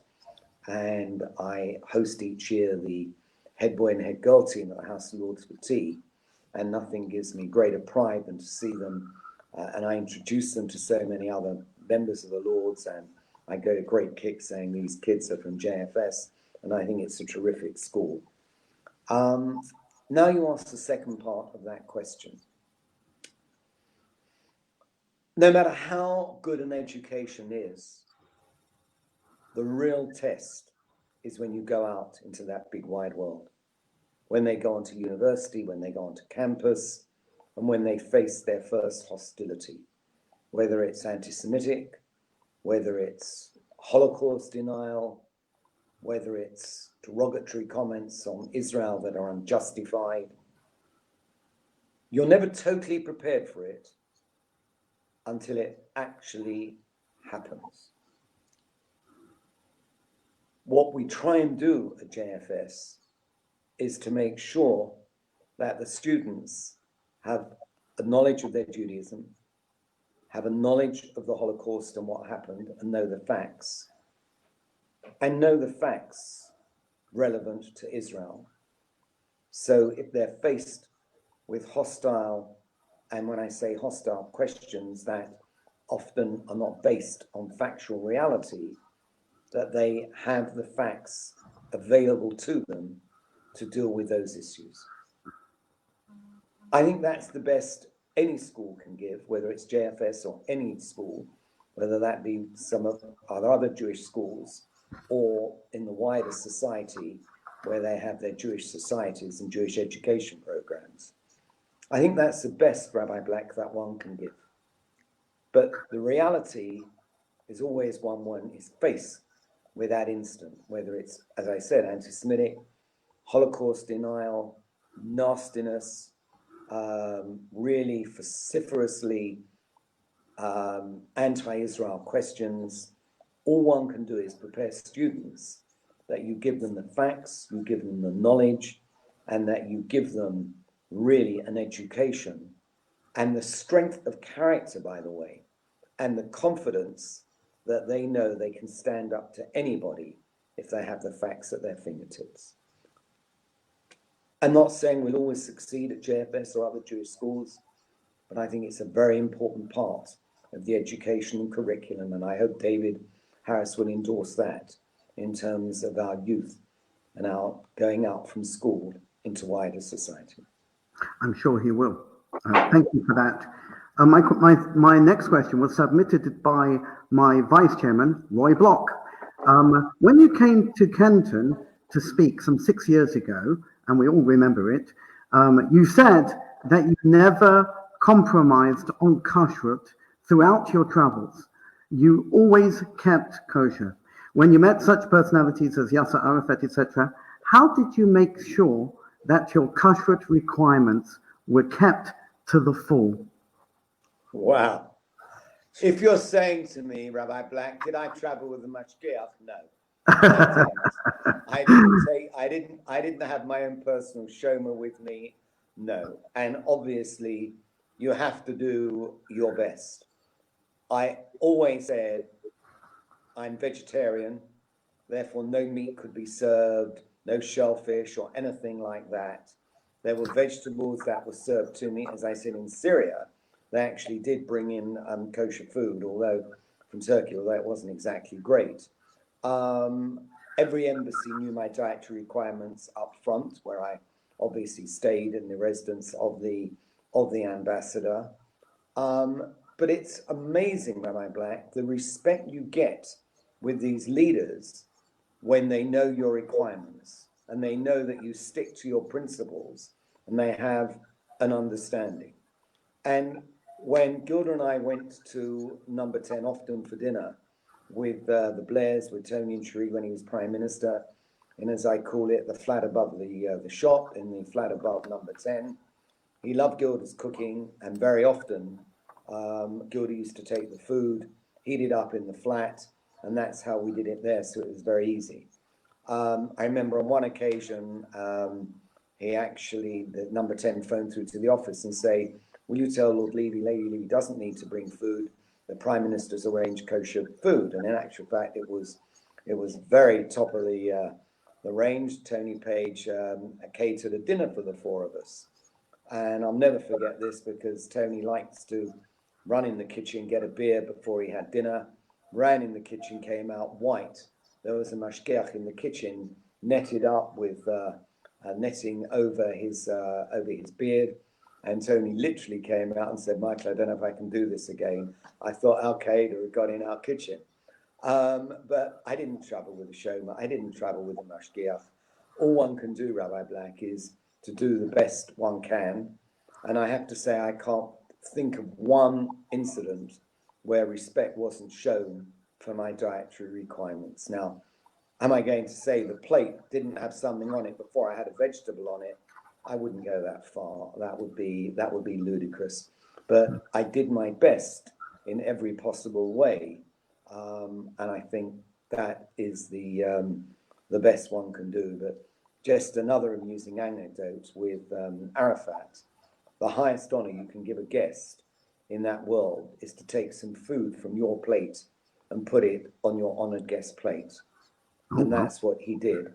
And I host each year the head boy and head girl team at the House of Lords for tea. And nothing gives me greater pride than to see them. And I introduce them to so many other members of the Lords. And I go to great kick saying these kids are from JFS. And I think it's a terrific school. Now you ask the second part of that question. No matter how good an education is, the real test is when you go out into that big wide world. When they go onto university, when they go onto campus, and when they face their first hostility, whether it's anti-Semitic, whether it's Holocaust denial, whether it's derogatory comments on Israel that are unjustified. You're never totally prepared for it until it actually happens. What we try and do at JFS is to make sure that the students have a knowledge of their Judaism, have a knowledge of the Holocaust and what happened, and know the facts, relevant to Israel. So if they're faced with hostile, and when I say hostile, questions that often are not based on factual reality, that they have the facts available to them to deal with those issues. I think that's the best any school can give, whether it's JFS or any school, whether that be some of our other Jewish schools or in the wider society where they have their Jewish societies and Jewish education programs. I think that's the best, Rabbi Black, that one can give. But the reality is always one is faced with that instant, whether it's, as I said, anti-Semitic, Holocaust denial, nastiness, really vociferously anti-Israel questions. All one can do is prepare students that you give them the facts, you give them the knowledge, and that you give them really an education and the strength of character, by the way, and the confidence that they know they can stand up to anybody if they have the facts at their fingertips. I'm not saying we'll always succeed at JFS or other Jewish schools, but I think it's a very important part of the education and curriculum, and I hope David Harris will endorse that. in terms of our youth and our going out from school into wider society. I'm sure he will. Thank you for that. My next question was submitted by my vice chairman, Roy Block. When you came to Kenton to speak some 6 years ago, and we all remember it, you said that you never compromised on kashrut throughout your travels. You always kept kosher. When you met such personalities as Yasser Arafat, etc., how did you make sure that your kashrut requirements were kept to the full? Wow. If you're saying to me, Rabbi Black, did I travel with the mashgiach? No. I didn't have my own personal shoma with me. No. And obviously you have to do your best. I always said I'm vegetarian, therefore no meat could be served, no shellfish or anything like that. There were vegetables that were served to me. As I said, in Syria, they actually did bring in kosher food, although from Turkey, although it wasn't exactly great. Every embassy knew my dietary requirements up front, where I obviously stayed in the residence of the ambassador. But it's amazing, Rabbi Black, the respect you get with these leaders when they know your requirements and they know that you stick to your principles and they have an understanding. And when Gilda and I went to number 10 often for dinner with the Blairs, with Tony and Cherie when he was Prime Minister, and as I call it, the flat above the shop in the flat above number 10, he loved Gilda's cooking, and very often Gilda used to take the food, heat it up in the flat, and that's how we did it there, so it was very easy. I remember on one occasion, he actually, the number 10 phoned through to the office and say, will you tell Lord Levy, Lady Levy doesn't need to bring food, the Prime Minister's arranged kosher food. And in actual fact, it was very top of the range. Tony Page catered a dinner for the four of us. And I'll never forget this because Tony likes to run in the kitchen, get a beer before he had dinner, ran in the kitchen, came out white. There was a mashgiach in the kitchen, netted up with netting over his beard. And Tony literally came out and said, Michael, I don't know if I can do this again. I thought Al-Qaeda had got in our kitchen. But I didn't travel with a showman. I didn't travel with a mashgiach. All one can do, Rabbi Black, is to do the best one can. And I have to say, I can't think of one incident where respect wasn't shown for my dietary requirements. Now, am I going to say the plate didn't have something on it before I had a vegetable on it? I wouldn't go that far. That would be ludicrous. But I did my best in every possible way, and I think that is the best one can do. But just another amusing anecdote with Arafat: the highest honor you can give a guest in that world is to take some food from your plate and put it on your honored guest plate, and that's what he did.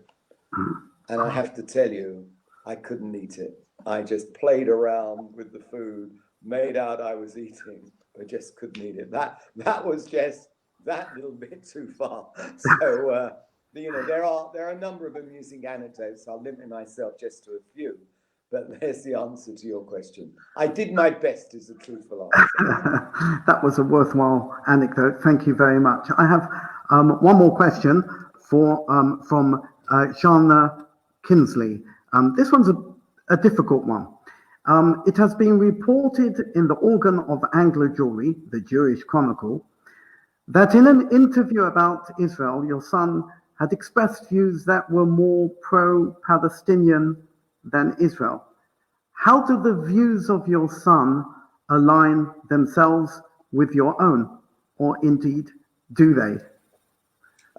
And I have to tell you, I couldn't eat it. I just played around with the food, made out I was eating, but just couldn't eat it. That was just that little bit too far. So there are a number of amusing anecdotes. I'll limit myself just to a few, but there's the answer to your question. I did my best is a truthful answer. That was a worthwhile anecdote. Thank you very much. I have one more question from Shana Kinsley. This one's a difficult one. It has been reported in the organ of Anglo Jewry, the Jewish Chronicle, that in an interview about Israel, your son had expressed views that were more pro-Palestinian than Israel. How do the views of your son align themselves with your own, or indeed do they?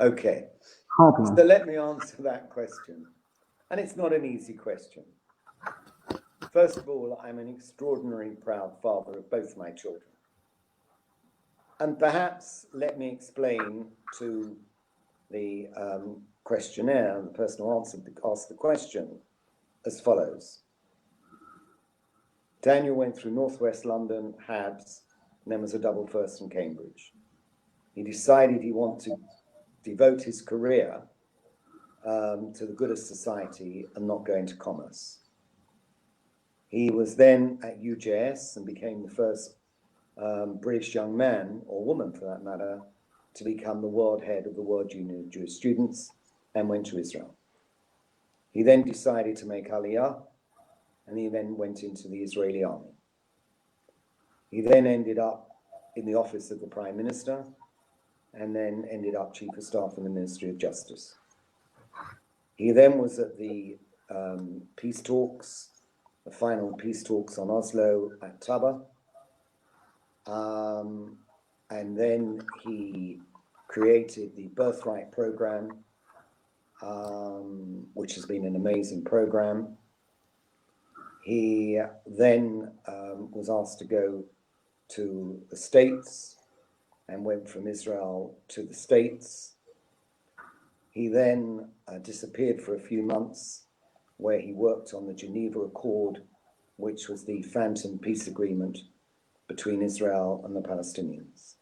Okay, Hard one. so let me answer that question. And it's not an easy question. First of all, I'm an extraordinarily proud father of both my children. And perhaps let me explain to the questionnaire, the person who asked the question, as follows. Daniel went through Northwest London, Habs, and then was a double first in Cambridge. He decided he wanted to devote his career to the good of society and not going to commerce. He was then at UJS and became the first British young man, or woman for that matter, to become the world head of the World Union of Jewish Students, and went to Israel. He then decided to make Aliyah, and he then went into the Israeli army. He then ended up in the office of the Prime Minister, and then ended up Chief of Staff in the Ministry of Justice. He then was at the peace talks, the final peace talks on Oslo at Taba. And then he created the Birthright Program, which has been an amazing program. He then was asked to go to the States and went from Israel to the States. He then disappeared for a few months, where he worked on the Geneva Accord, which was the phantom peace agreement between Israel and the Palestinians.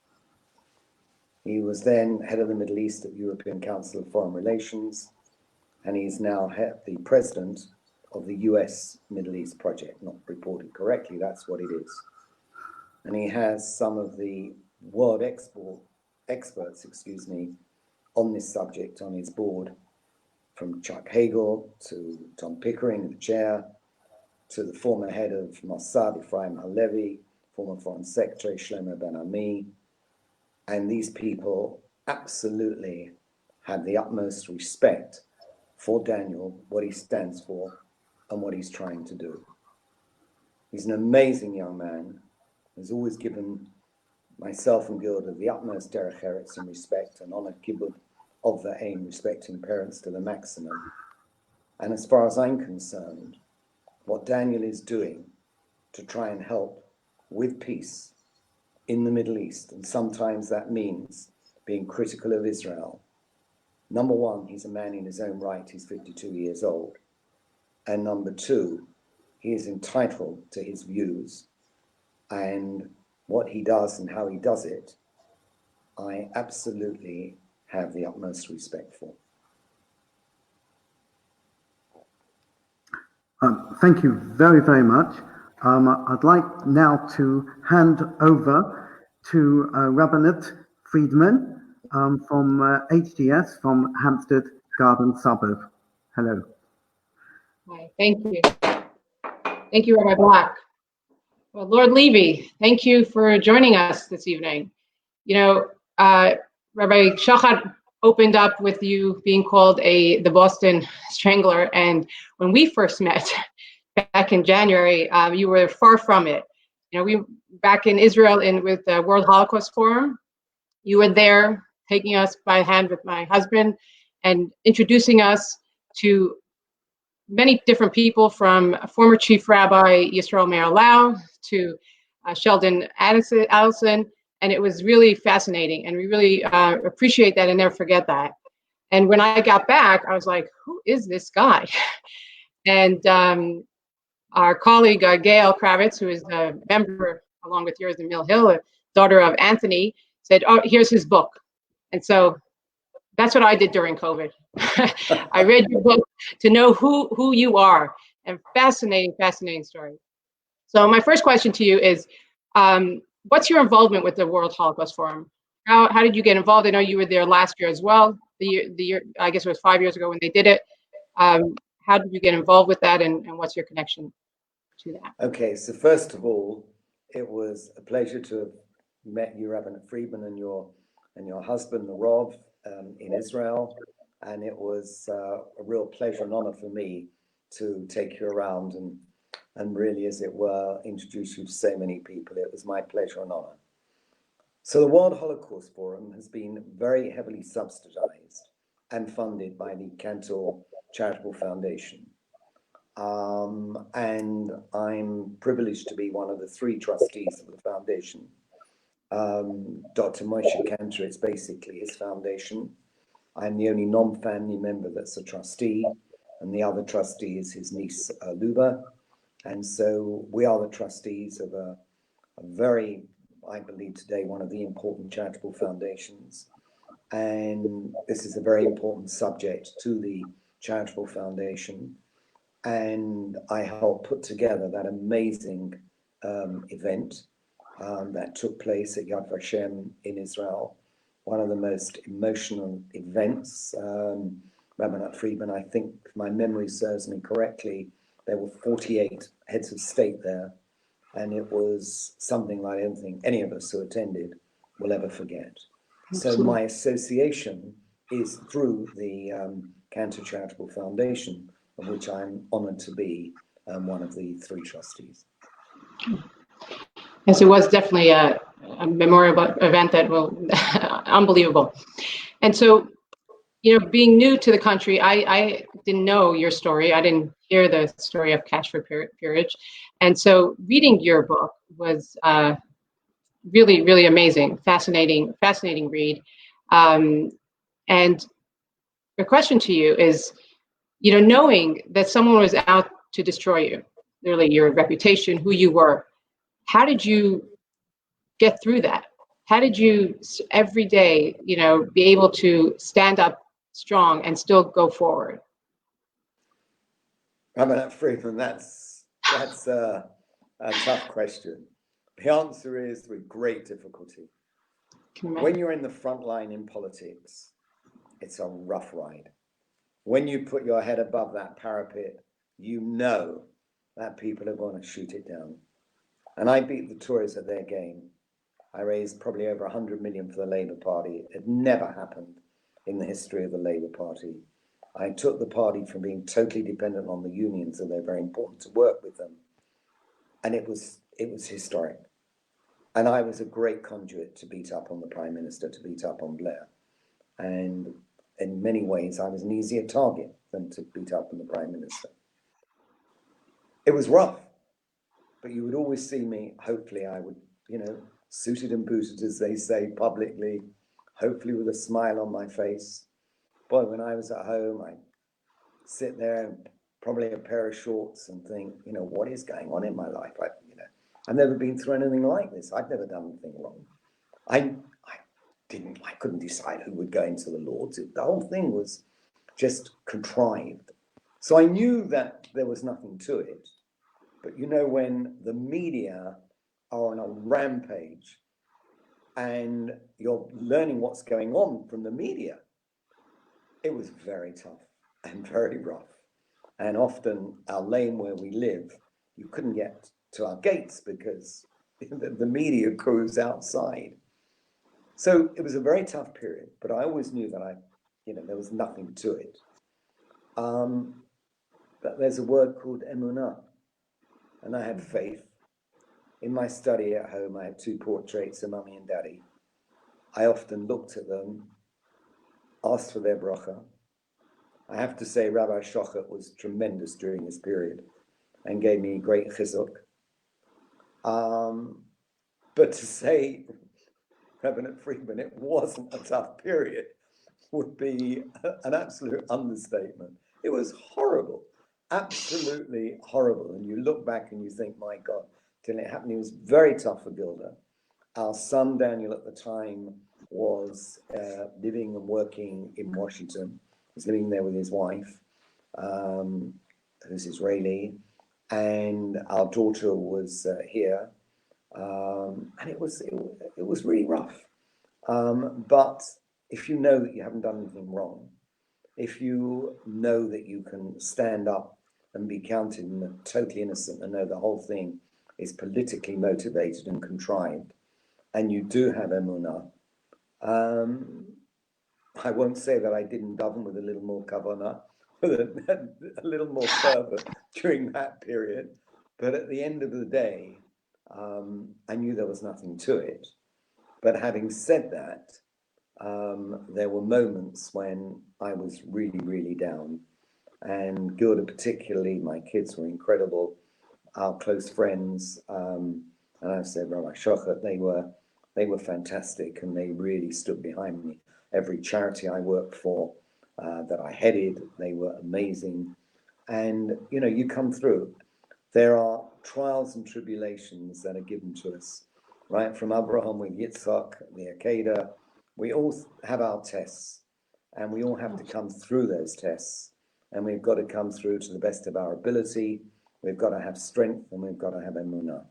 He was then head of the Middle East at the European Council of Foreign Relations, and he's now the president of the US Middle East Project. Not reported correctly, that's what it is. And he has some of the world experts, on this subject on his board, from Chuck Hagel to Tom Pickering, the chair, to the former head of Mossad, Ephraim Levy, former Foreign Secretary Shlomo Ben-Ami. And these people absolutely had the utmost respect for Daniel, what he stands for, and what he's trying to do. He's an amazing young man. He's always given myself and Gilda the utmost derech eretz and respect, and honor kibbud of the aim, respecting parents to the maximum. And as far as I'm concerned, what Daniel is doing to try and help with peace in the Middle East, and sometimes that means being critical of Israel. Number one, he's a man in his own right, he's 52 years old. And number two, he is entitled to his views, and what he does and how he does it, I absolutely have the utmost respect for. Thank you very, very much. I'd like now to hand over to Rabbanit Friedman from HDS from Hampstead Garden Suburb. Hello. Hi, thank you. Thank you, Rabbi Black. Well, Lord Levy, thank you for joining us this evening. You know, Rabbi Shachat opened up with you being called the Boston Strangler, and when we first met back in January, you were far from it. You know, we back in Israel with the World Holocaust Forum, you were there taking us by hand with my husband and introducing us to many different people, from former Chief Rabbi Yisrael Meir Lau to Sheldon Adelson, and it was really fascinating, and we really appreciate that and never forget that. And when I got back, I was like, who is this guy? And our colleague, Gail Kravitz, who is a member, along with yours, in Mill Hill, a daughter of Anthony, said, oh, here's his book. And so that's what I did during COVID. I read your book to know who you are, and fascinating story. So my first question to you is, what's your involvement with the World Holocaust Forum? How did you get involved? I know you were there last year as well. The year, I guess it was 5 years ago when they did it. How did you get involved with that, and what's your connection to that? Okay, so first of all, it was a pleasure to have met you, Rabbi Friedman, and your husband, the Rov, in Israel. And it was a real pleasure and honor for me to take you around and really, as it were, introduce you to so many people. It was my pleasure and honor. So the World Holocaust Forum has been very heavily subsidized and funded by the Cantor Charitable Foundation. And I'm privileged to be one of the 3 trustees of the foundation. Dr. Moshe Cantor, it's basically his foundation. I'm the only non-family member that's a trustee, and the other trustee is his niece, Luba. And so we are the trustees of a very, I believe today, one of the important charitable foundations. And this is a very important subject to the charitable foundation. And I helped put together that amazing event that took place at Yad Vashem in Israel, one of the most emotional events. Rabbi Friedman, I think if my memory serves me correctly, there were 48 heads of state there, and it was something like I don't think any of us who attended will ever forget. So my association is through the Cantor Charitable Foundation, of which I'm honored to be one of the 3 trustees. Yes, it was definitely a memorable event that will unbelievable. And so, you know, being new to the country, I didn't know your story. I didn't hear the story of Cash for Peerage. And so reading your book was really, really amazing, fascinating read. And the question to you is, you know, knowing that someone was out to destroy you, literally your reputation, who you were, how did you get through that? How did you every day, you know, be able to stand up strong and still go forward? Rabbi Friedman, that's a tough question. The answer is with great difficulty. When you're in the front line in politics, it's a rough ride. When you put your head above that parapet, you know that people are going to shoot it down. And I beat the Tories at their game. I raised probably over 100 million for the Labour Party. It never happened in the history of the Labour Party. I took the party from being totally dependent on the unions, and they're very important to work with them. And it was historic. And I was a great conduit to beat up on the Prime Minister, to beat up on Blair. And in many ways, I was an easier target than to beat up on the Prime Minister. It was rough, but you would always see me, hopefully I would, you know, suited and booted, as they say publicly, hopefully with a smile on my face. Boy, when I was at home, I'd sit there and probably a pair of shorts and think, you know, what is going on in my life? I've never been through anything like this. I'd never done anything wrong. I couldn't decide who would go into the Lords. The whole thing was just contrived. So I knew that there was nothing to it. But you know, when the media are on a rampage and you're learning what's going on from the media, it was very tough and very rough. And often our lane where we live, you couldn't get to our gates because the media crews outside. So it was a very tough period, but I always knew that there was nothing to it. But there's a word called emunah, and I had faith. In my study at home, I had 2 portraits of Mummy and Daddy. I often looked at them, asked for their bracha. I have to say Rabbi Shochet was tremendous during this period and gave me great chizuk. But to say, Rabbi Friedman, it wasn't a tough period would be an absolute understatement. It was horrible, absolutely horrible. And you look back and you think, my God, till it happened, it was very tough for Gilda. Our son, Daniel, at the time was living and working in Washington. He was living there with his wife, who's Israeli. And our daughter was here. And it was really rough. But if you know that you haven't done anything wrong, if you know that you can stand up and be counted and totally innocent and know the whole thing is politically motivated and contrived, and you do have emunah, I won't say that I didn't daven with a little more kavanah, a little more fervor during that period, but at the end of the day, I knew there was nothing to it. But having said that, there were moments when I was really, really down. And Gilda particularly, my kids were incredible, our close friends, and I've said Rabbi Shochet, they were fantastic, and they really stood behind me. Every charity I worked for, that I headed, they were amazing. And, you know, you come through. There are trials and tribulations that are given to us, right? From Abraham with Yitzhak, the Akedah, We all have our tests, and we all have to come through those tests, and we've got to come through to the best of our ability. We've got to have strength, and we've got to have emunah.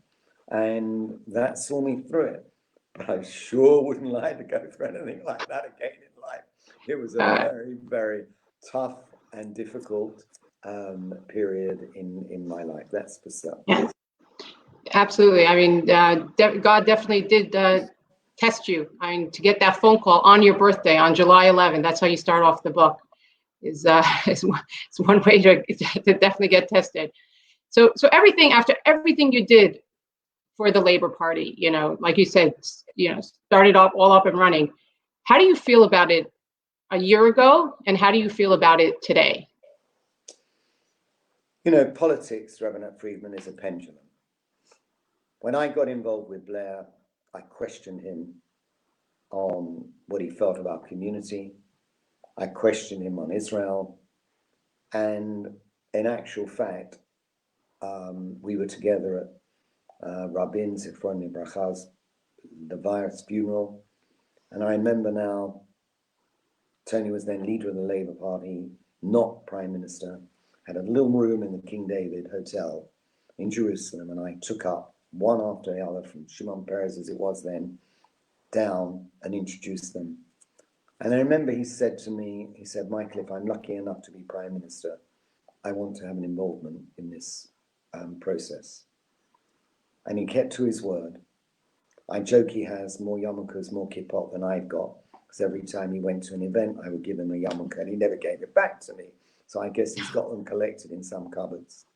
And that saw me through it. But I sure wouldn't like to go through anything like that again in life. It was a very, very tough and difficult period in my life. That's for certain. Yeah, absolutely. I mean, God definitely did test you. I mean, to get that phone call on your birthday on July 11th, that's how you start off the book. Is one way to definitely get tested. So everything, after everything you did for the Labor Party, you know, like you said, you know, started off all up and running. How do you feel about it a year ago, and how do you feel about it today? You know, politics, Reverend Friedman, is a pendulum. When I got involved with Blair, I questioned him on what he felt about community. I questioned him on Israel. And in actual fact, we were together at Rabin Zichron Libracha's, the Levy's funeral. And I remember now, Tony was then leader of the Labour Party, not Prime Minister, had a little room in the King David Hotel in Jerusalem, and I took up one after the other from Shimon Peres, as it was then, down and introduced them. And I remember he said to me, he said, Michael, if I'm lucky enough to be Prime Minister, I want to have an involvement in this process. And he kept to his word. I joke he has more yarmulkes, more kippot than I've got, because every time he went to an event, I would give him a yarmulke, and he never gave it back to me. So I guess he's got them collected in some cupboards.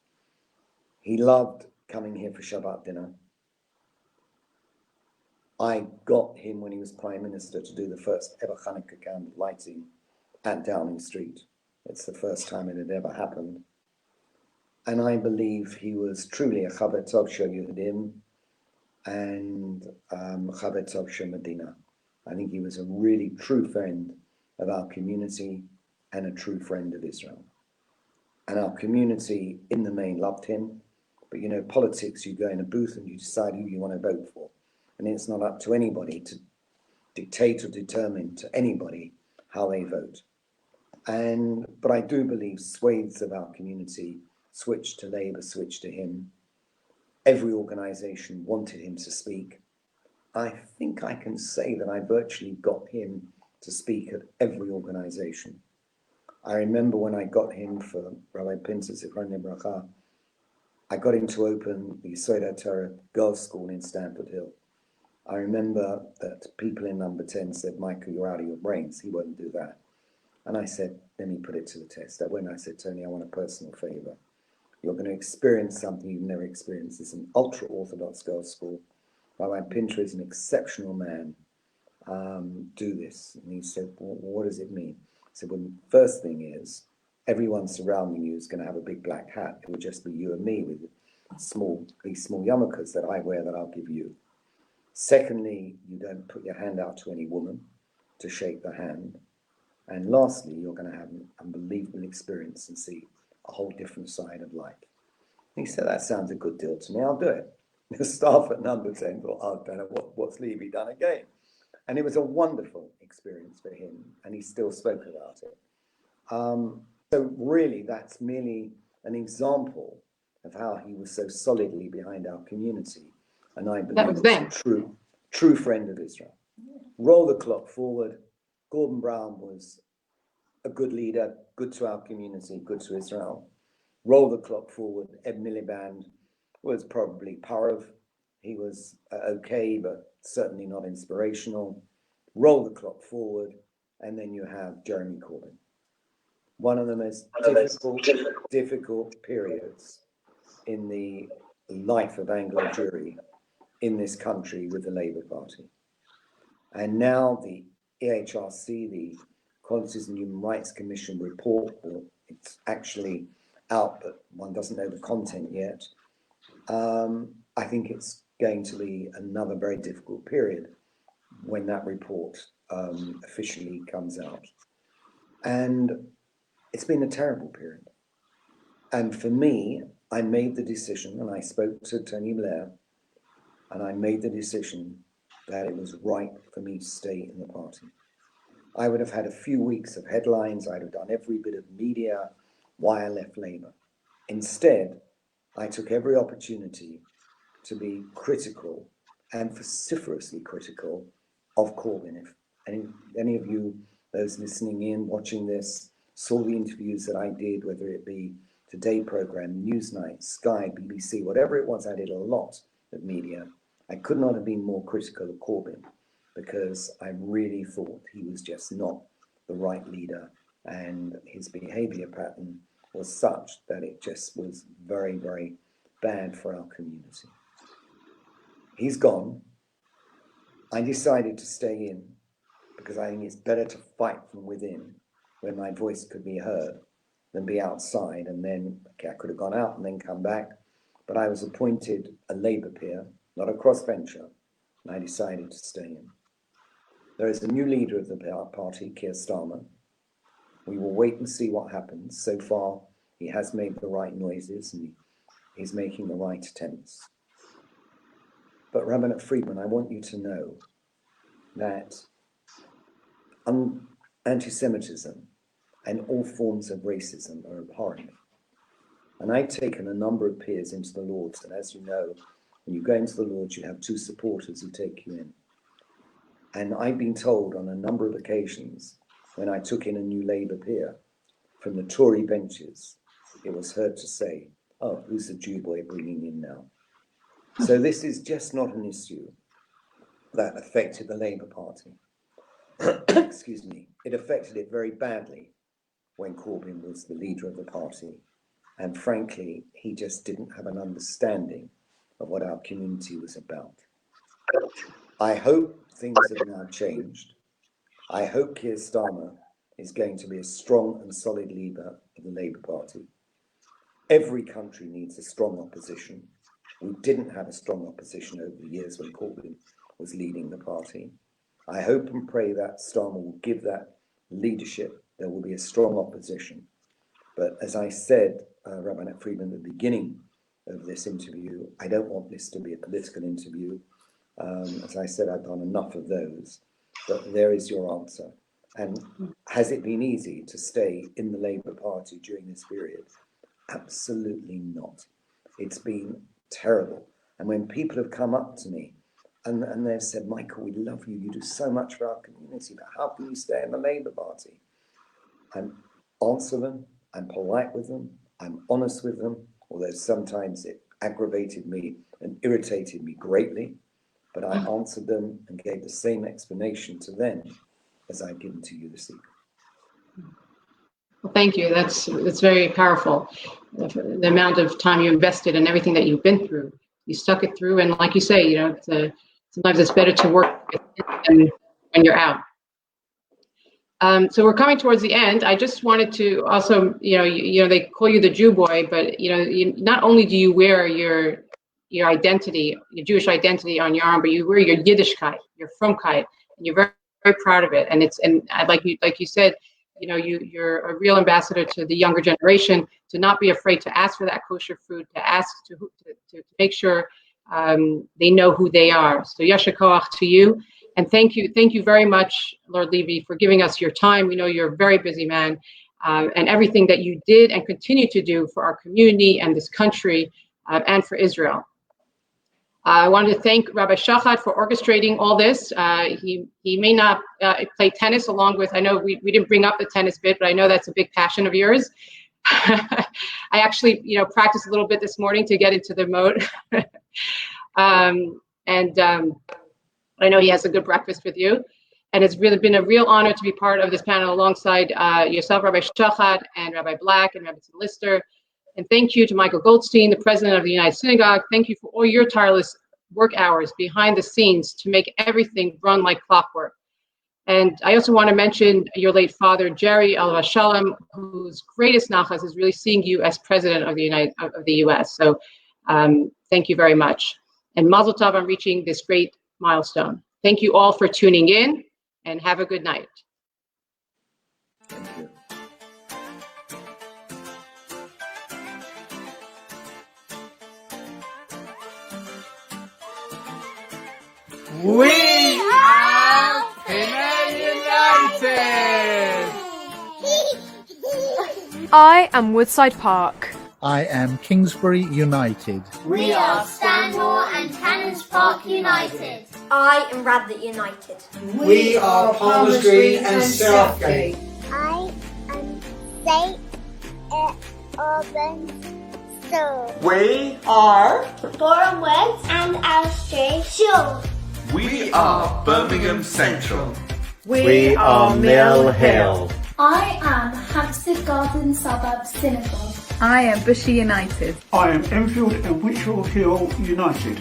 He loved coming here for Shabbat dinner. I got him, when he was Prime Minister, to do the first ever Hanukkah candle lighting at Downing Street. It's the first time it had ever happened. And I believe he was truly a Chaver Tov Shel Yehudim and Chaver Tov Shel Medina. I think he was a really true friend of our community and a true friend of Israel. And our community in the main loved him. But you know, politics, you go in a booth and you decide who you want to vote for. And it's not up to anybody to dictate or determine to anybody how they vote. But I do believe swathes of our community switched to Labour, switched to him. Every organisation wanted him to speak. I think I can say that I virtually got him to speak at every organisation. I remember when I got him for Rabbi Pinter Zichron Libracha, I got him to open the Yesod Torah girls' school in Stamford Hill. I remember that people in number 10 said, Michael, you're out of your brains. He won't do that. And I said, let me put it to the test. I said, Tony, I want a personal favour. You're going to experience something you've never experienced. It's an ultra-Orthodox girls' school. Rabbi Pinter is an exceptional man. Do this. And he said, well, what does it mean? I said, well, the first thing is, everyone surrounding you is going to have a big black hat. It would just be you and me with these small yarmulkes that I wear that I'll give you. Secondly, you don't put your hand out to any woman to shake the hand. And lastly, you're going to have an unbelievable experience and see a whole different side of life. And he said, that sounds a good deal to me, I'll do it. The staff at number 10 thought, oh, I don't know, what's Levy done again? And it was a wonderful experience for him, and he still spoke about it. So really, that's merely an example of how he was so solidly behind our community. And I believe was a true friend of Israel. Roll the clock forward. Gordon Brown was a good leader, good to our community, good to Israel. Roll the clock forward. Ed Miliband was probably Parav. He was okay, but certainly not inspirational. Roll the clock forward, and then you have Jeremy Corbyn. One of the most difficult periods in the life of Anglo Jewry in this country with the Labour Party. And now the EHRC, the Qualities and Human Rights Commission report, it's actually out, but one doesn't know the content yet. I think it's going to be another very difficult period when that report officially comes out. And it's been a terrible period. And for me, I made the decision, and I spoke to Tony Blair, and I made the decision that it was right for me to stay in the party. I would have had a few weeks of headlines. I'd have done every bit of media why I left Labour. Instead, I took every opportunity to be critical and vociferously critical of Corbyn. If any of you, those listening in, watching this, saw the interviews that I did, whether it be Today programme, Newsnight, Sky, BBC, whatever it was, I did a lot of media. I could not have been more critical of Corbyn because I really thought he was just not the right leader, and his behaviour pattern was such that it just was very, very bad for our community. He's gone. I decided to stay in because I think it's better to fight from within where my voice could be heard than be outside. And then, okay, I could have gone out and then come back, but I was appointed a Labour peer, not a crossbencher, and I decided to stay in. There is a new leader of the party, Keir Starmer. We will wait and see what happens. So far, he has made the right noises and he's making the right attempts. But Rabbi Friedman, I want you to know that anti-Semitism and all forms of racism are abhorrent. And I've taken a number of peers into the Lords, and as you know, when you go into the Lords, you have two supporters who take you in. And I've been told on a number of occasions when I took in a new Labour peer from the Tory benches, it was heard to say, oh, who's the Jew boy bringing in now? So this is just not an issue that affected the Labour Party. Excuse me. It affected it very badly when Corbyn was the leader of the party. And frankly, he just didn't have an understanding of what our community was about. I hope things have now changed. I hope Keir Starmer is going to be a strong and solid leader of the Labour Party. Every country needs a strong opposition. We didn't have a strong opposition over the years when Corbyn was leading the party. I hope and pray that Starmer will give that leadership. There will be a strong opposition. But as I said, Rabbi Friedman, at the beginning of this interview, I don't want this to be a political interview. As I said, I've done enough of those, but there is your answer. And has it been easy to stay in the Labour Party during this period? Absolutely not. It's been terrible. And when people have come up to me and they've said, Michael, we love you. You do so much for our community, but how can you stay in the Labour Party? I answer them. I'm polite with them. I'm honest with them, although sometimes it aggravated me and irritated me greatly. But I answered them and gave the same explanation to them as I've given to you this evening. Well, thank you. That's very powerful. The amount of time you invested and everything that you've been through, you stuck it through. And like you say, you know, sometimes it's better to work than when you're out. So we're coming towards the end. I just wanted to also, you know, they call you the Jew boy, but not only do you wear your identity, your Jewish identity on your arm, but you wear your Yiddishkeit, your Frumkeit, and you're very, very proud of it. And I'd like you said, you know, you're a real ambassador to the younger generation, to not be afraid to ask for that kosher food, to ask to make sure they know who they are. So Yasher Koach to you. And thank you very much, Lord Levy, for giving us your time. We know you're a very busy man, and everything that you did and continue to do for our community and this country and for Israel. I wanted to thank Rabbi Shachat for orchestrating all this. He may not play tennis along with, I know we didn't bring up the tennis bit, but I know that's a big passion of yours. I actually, practiced a little bit this morning to get into the mode. I know he has a good breakfast with you. And it's really been a real honor to be part of this panel alongside yourself, Rabbi Shachat, and Rabbi Black, and Rabbi Lister. And thank you to Michael Goldstein, the president of the United Synagogue. Thank you for all your tireless work hours behind the scenes to make everything run like clockwork. And I also want to mention your late father, Jerry Alav Shalom, whose greatest nachas is really seeing you as president of the U.S. So thank you very much. And Mazel Tov on reaching this great milestone. Thank you all for tuning in, and have a good night. Thank you. We are United! I am Woodside Park. I am Kingsbury United. We are Stanmore and Cannons Park United. I am Radlett United. We are Palmer Green and Southgate. I am St. Albans. We are Boreham Wood and Elstree Shores. We are Birmingham Central. We are Mill Hill. I am Hampstead Garden Suburb Synagogue. I am Bushy United. I am Enfield and Witchell Hill United.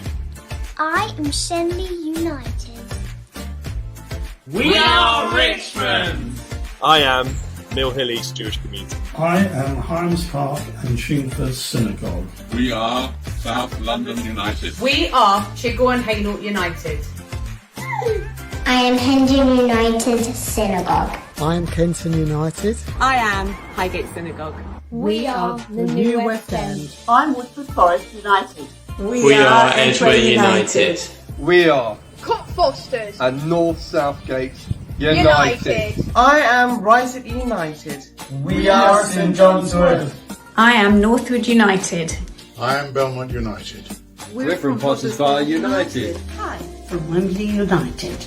I am Shenley United. We are Richmond. I am Mill Hill East Jewish Community. I am Himes Park and Chingford Synagogue. We are South London United. We are Chigwell and Hainault United. I am Hendon United Synagogue. I am Kenton United. I am Highgate Synagogue. We are the New West End. I'm Woodford Forest United. We are Edgware United. We are Cockfosters and North Southgate United. I am Rising United. We are St John's Wood. I am Northwood United. I am Belmont United. We're from Potters Bar United. Hi. From Wembley United.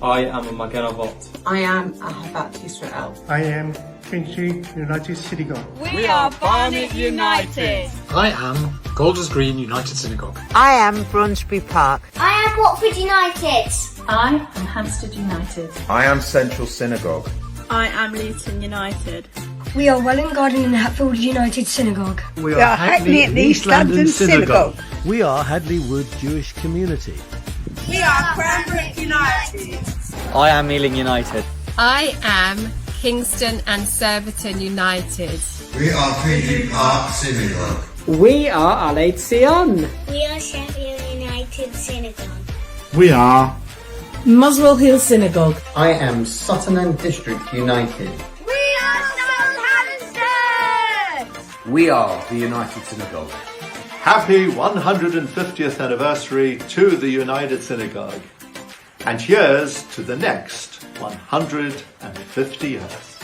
I am a Magen Avot. I am Ahavat Israel. I am Finchley United Synagogue. We are Barnet United. I am Golders Green United Synagogue. I am Brunsbury Park. I am Watford United. I am Hampstead United. I am Central Synagogue. I am Luton United. We are Welling Garden and Hatfield United Synagogue. We are Hackney and East London Synagogue. We are Hadley Wood Jewish Community. We are Cranbrook United. I am Ealing United. I am Kingston and Surbiton United. We are Finchley Park Synagogue. We are Aleit Sion. We are Sheffield United Synagogue. We are Muswell Hill Synagogue. I am Sutton and District United. We are Southampton. We are the United Synagogue. Happy 150th anniversary to the United Synagogue. And here's to the next 150 years.